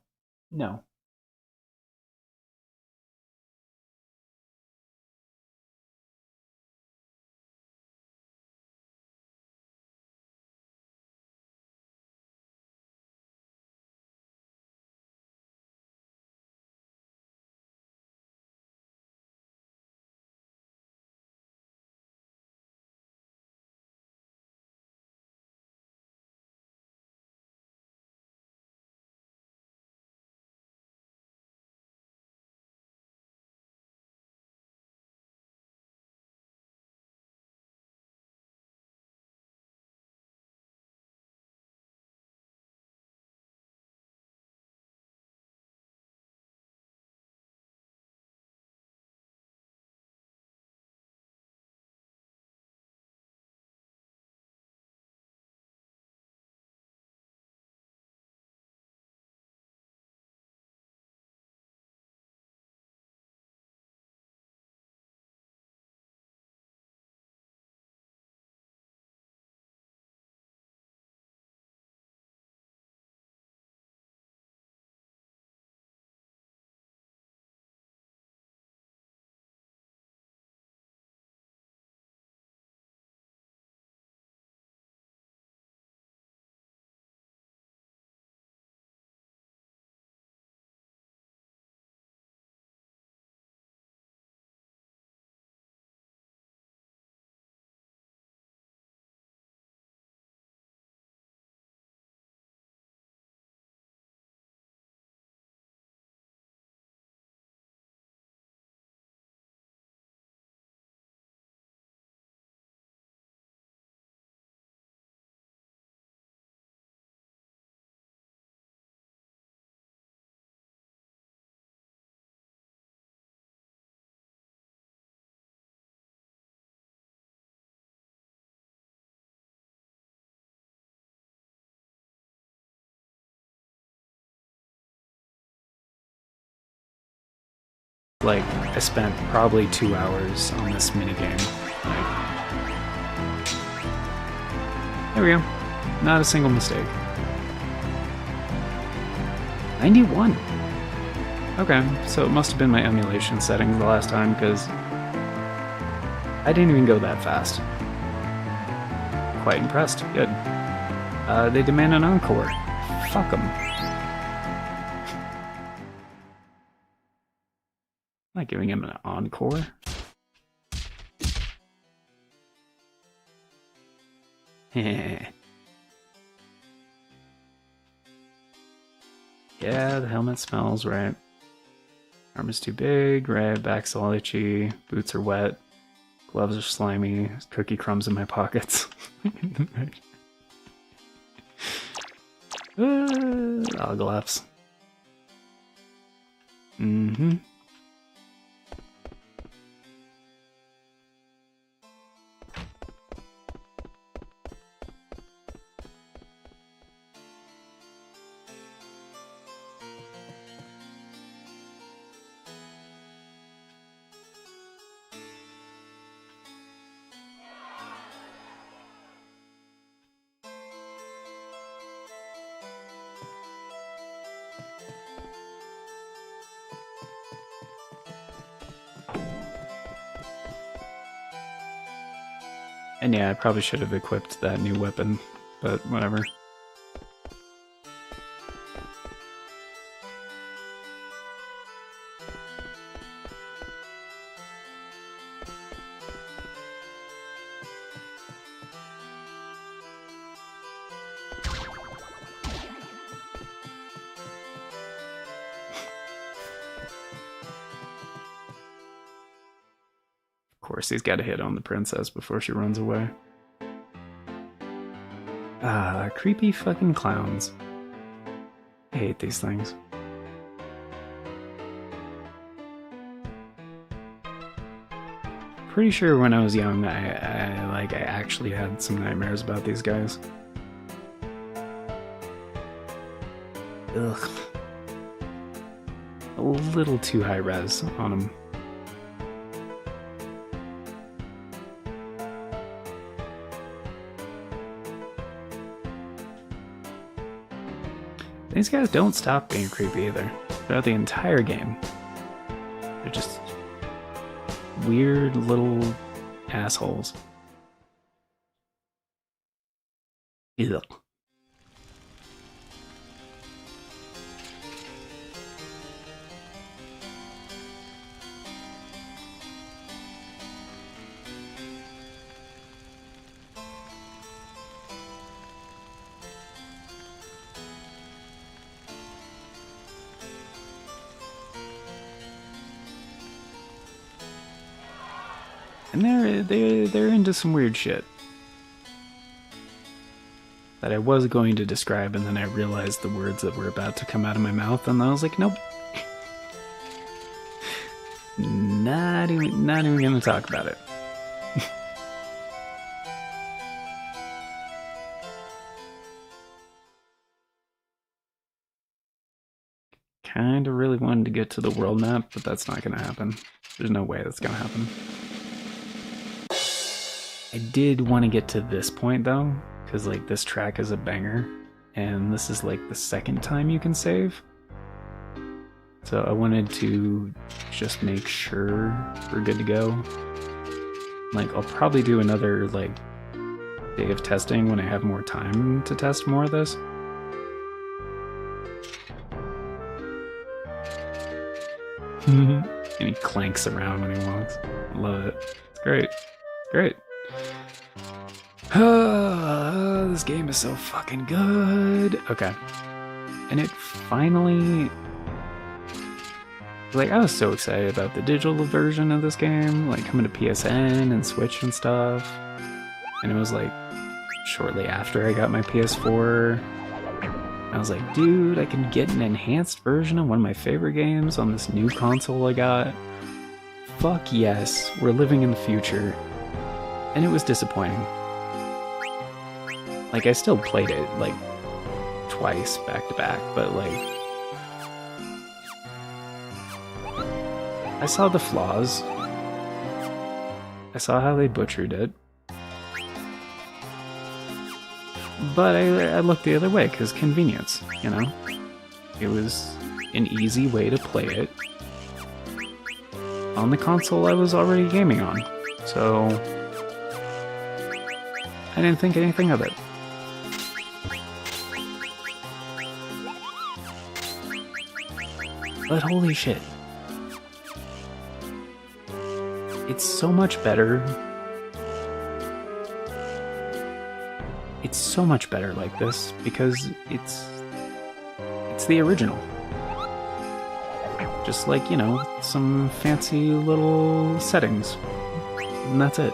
Like, I spent probably 2 hours on this minigame. Like, there we go. Not a single mistake. 91. Okay, so it must have been my emulation settings the last time, because I didn't even go that fast. Quite impressed. Good. They demand an encore. Fuck them. Not giving him an encore. Heh. Yeah, the helmet smells, right? Armor's too big, right? Back's all itchy, boots are wet, gloves are slimy, cookie crumbs in my pockets. Gloves. Mm-hmm. And yeah, I probably should have equipped that new weapon, but whatever. Of course, he's got to hit on the princess before she runs away. Creepy fucking clowns. I hate these things. Pretty sure when I was young, I actually had some nightmares about these guys. Ugh. A little too high res on them. These guys don't stop being creepy either, throughout the entire game. They're just weird little assholes. Ugh. And they're into some weird shit that I was going to describe, and then I realized the words that were about to come out of my mouth, and I was like, nope. Not even gonna talk about it. Kinda really wanted to get to the world map, but that's not gonna happen. There's no way that's gonna happen. I did want to get to this point though, because like this track is a banger, and this is like the second time you can save. So I wanted to just make sure we're good to go. Like I'll probably do another like day of testing when I have more time to test more of this. And he clanks around when he walks. I love it. It's great. Great. This game is so fucking good. Okay. And it finally... Like, I was so excited about the digital version of this game, like coming to PSN and Switch and stuff. And it was like shortly after I got my PS4. I was like, dude, I can get an enhanced version of one of my favorite games on this new console I got. Fuck yes, we're living in the future. And it was disappointing. Like, I still played it, like, twice back to back, but, like... I saw the flaws. I saw how they butchered it. But I looked the other way, because convenience, you know? It was an easy way to play it on the console I was already gaming on, so I didn't think anything of it. But holy shit. It's so much better. It's so much better like this because it's the original. Just like, you know, some fancy little settings. And that's it.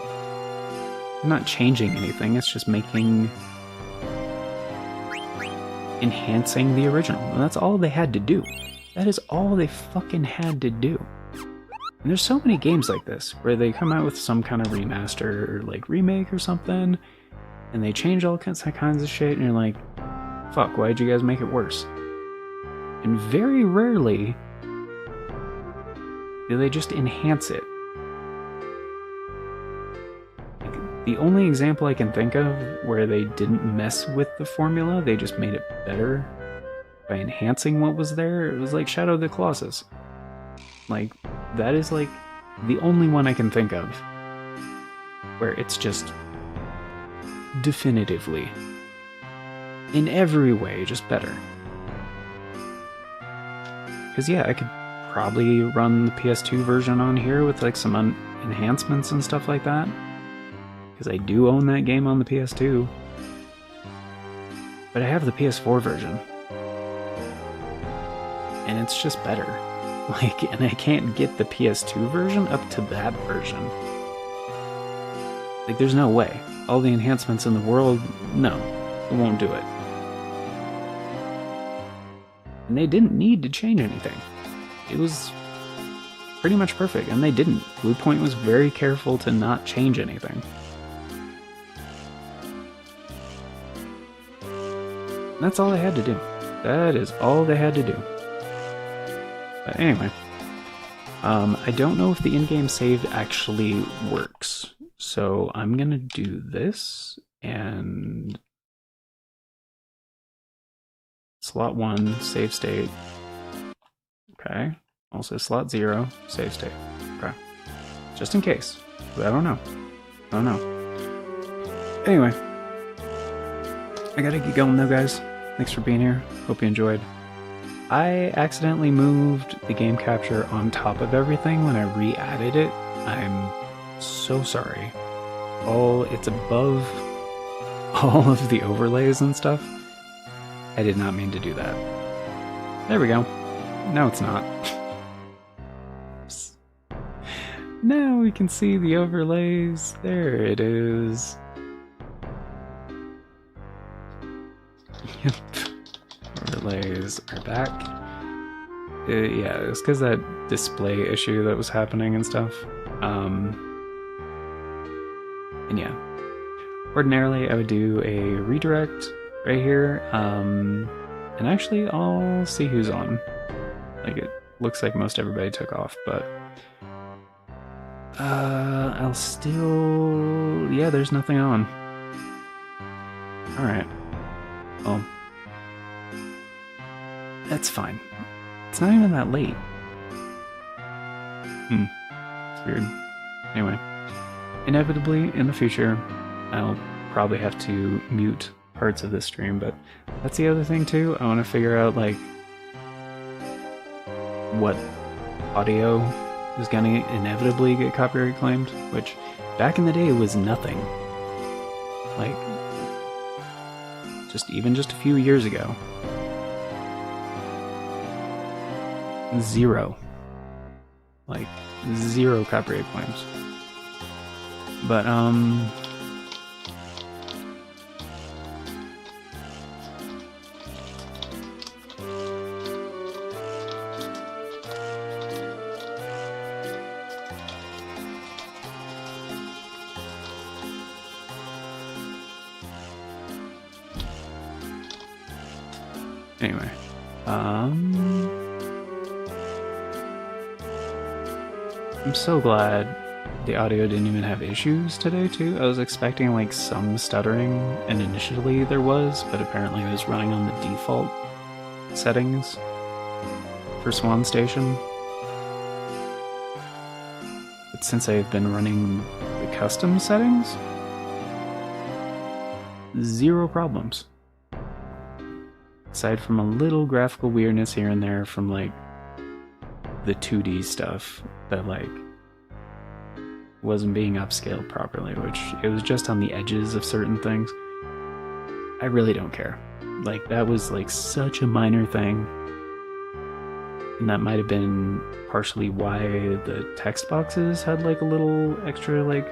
I'm not changing anything, it's just enhancing the original. And that's all they had to do. That is all they fucking had to do. And there's so many games like this, where they come out with some kind of remaster or like remake or something, and they change all kinds of shit, and you're like, fuck, why'd you guys make it worse? And very rarely do they just enhance it. Like, the only example I can think of where they didn't mess with the formula, they just made it better by enhancing what was there, it was like Shadow of the Colossus. Like, that is like the only one I can think of where it's just definitively, in every way, just better. Because yeah, I could probably run the PS2 version on here with like some enhancements and stuff like that. Because I do own that game on the PS2. But I have the PS4 version. And it's just better. Like, and I can't get the PS2 version up to that version. Like, there's no way. All the enhancements in the world, no, it won't do it. And they didn't need to change anything. It was pretty much perfect, and they didn't. Bluepoint was very careful to not change anything. And that's all they had to do. That is all they had to do. But anyway, I don't know if the in-game save actually works. So I'm gonna do this, and slot 1, save state. Okay. Also slot 0, save state. Okay. Just in case. I don't know. I don't know. Anyway. I gotta get going though, guys. Thanks for being here. Hope you enjoyed. I accidentally moved the game capture on top of everything when I re-added it. I'm so sorry. It's above all of the overlays and stuff. I did not mean to do that. There we go. No, it's not. Now we can see the overlays. There it is. Overlays are back. Yeah, it's because that display issue that was happening and stuff. And yeah, ordinarily I would do a redirect right here, and actually I'll see who's on. Like, it looks like most everybody took off, but I'll still, yeah, there's nothing on. Alright, well, that's fine. It's not even that late. It's weird. Anyway. Inevitably, in the future, I'll probably have to mute parts of this stream, but that's the other thing too. I want to figure out, like, what audio is going to inevitably get copyright claimed, which back in the day was nothing. Like, just a few years ago. 0. Like, 0 copyright claims. But, anyway, I'm so glad the audio didn't even have issues today, too. I was expecting, like, some stuttering, and initially there was, but apparently it was running on the default settings for Swan Station. But since I've been running the custom settings, 0 problems. Aside from a little graphical weirdness here and there from like the 2D stuff that like wasn't being upscaled properly, which it was just on the edges of certain things. I really don't care. Like, that was like such a minor thing. And that might have been partially why the text boxes had like a little extra like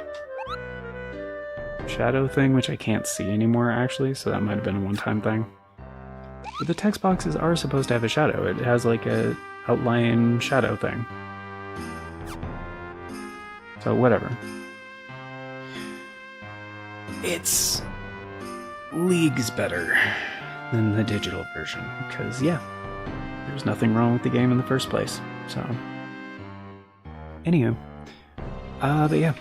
shadow thing, which I can't see anymore actually, so that might have been a one-time thing. But the text boxes are supposed to have a shadow. It has like a outline shadow thing. So whatever. It's leagues better than the digital version, because yeah, there's nothing wrong with the game in the first place. So anywho, but yeah,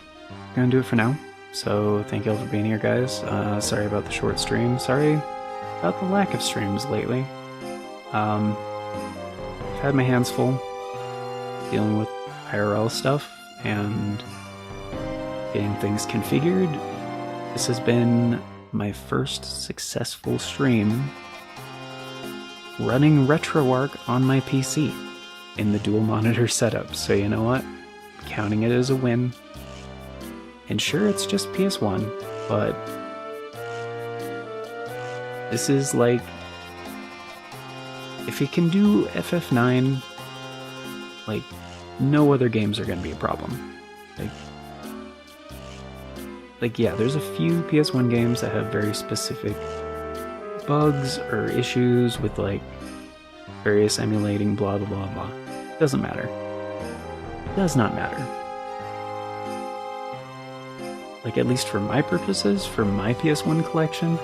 gonna do it for now. So thank you all for being here, guys. Sorry about the short stream. Sorry about the lack of streams lately. I've had my hands full dealing with IRL stuff and getting things configured. This has been my first successful stream running RetroArch on my PC in the dual monitor setup. So you know what? I'm counting it as a win. And sure, it's just PS1, but this is like, if you can do FF9, like, no other games are going to be a problem. Like, yeah, there's a few PS1 games that have very specific bugs or issues with, like, various emulating blah blah blah blah. Doesn't matter. Does not matter. Like, at least for my purposes, for my PS1 collection,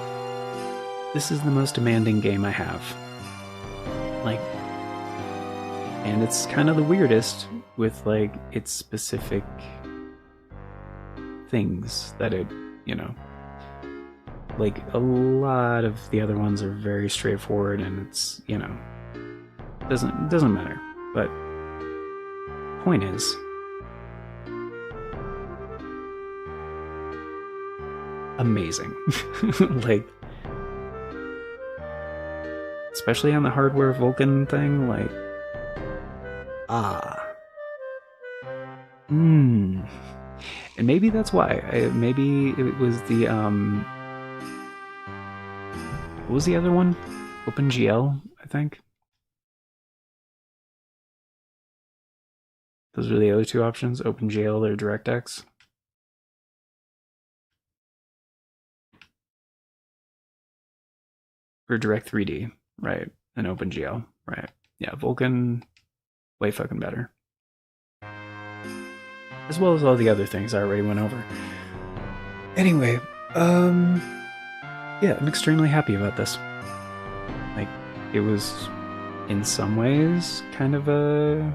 this is the most demanding game I have. Like, and it's kind of the weirdest with, like, its specific things that it, you know, like, a lot of the other ones are very straightforward, and it's, you know, doesn't matter. But point is, amazing. Like, especially on the hardware Vulkan thing, like, and maybe that's why. Maybe it was the, what was the other one? OpenGL, I think. Those are the other two options, OpenGL or DirectX. Or Direct3D, right? And OpenGL, right? Yeah, Vulkan, way fucking better. As well as all the other things I already went over. Anyway, yeah, I'm extremely happy about this. Like, it was, in some ways, kind of a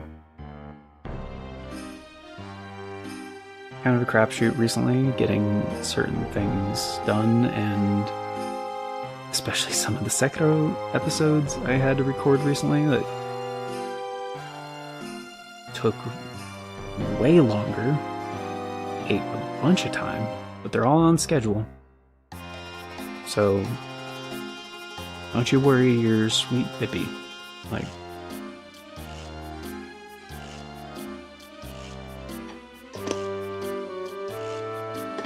crapshoot recently, getting certain things done, and especially some of the Sekiro episodes I had to record recently that took way longer, ate a bunch of time, but they're all on schedule. So don't you worry your sweet Bippy. Like,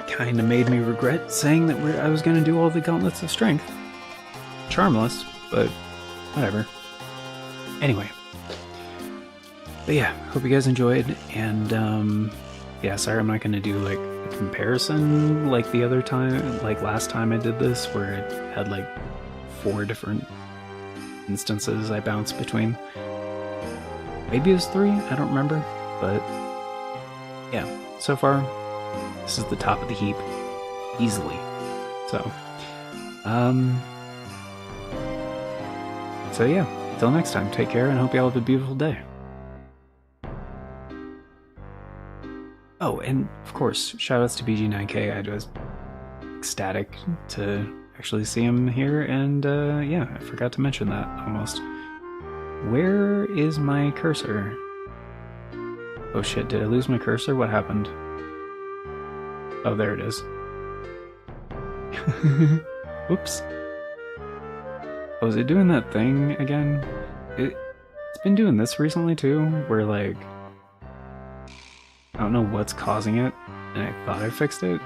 kinda made me regret saying that I was gonna do all the Gauntlets of Strength. Charmless, but whatever. Anyway. But yeah, hope you guys enjoyed, and yeah, sorry I'm not gonna do like a comparison like the other time, like last time I did this, where it had like 4 different instances I bounced between. Maybe it was 3, I don't remember, but yeah, so far, this is the top of the heap, easily. So yeah, until next time, take care, and hope you all have a beautiful day. Oh, and of course, shoutouts to BG9K. I was ecstatic to actually see him here, and yeah, I forgot to mention that almost. Where is my cursor? Oh shit, did I lose my cursor? What happened? Oh, there it is. Oops. Oh, is it doing that thing again? It's been doing this recently too, where like, I don't know what's causing it, and I thought I fixed it.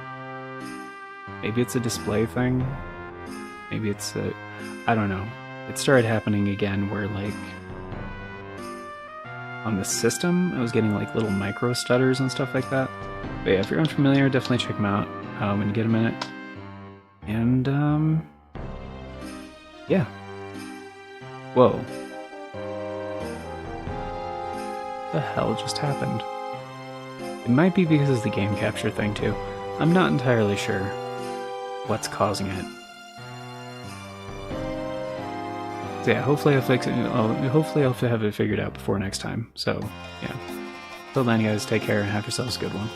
Maybe it's a display thing. Maybe it's a... I don't know. It started happening again where like, on the system, I was getting like little micro stutters and stuff like that. But yeah, if you're unfamiliar, definitely check them out when you get a minute. And, yeah. Whoa. What the hell just happened? It might be because of the game capture thing too. I'm not entirely sure what's causing it. So yeah, hopefully I'll fix it. Hopefully I'll have it figured out before next time. So yeah. Till then, guys, take care and have yourselves a good one.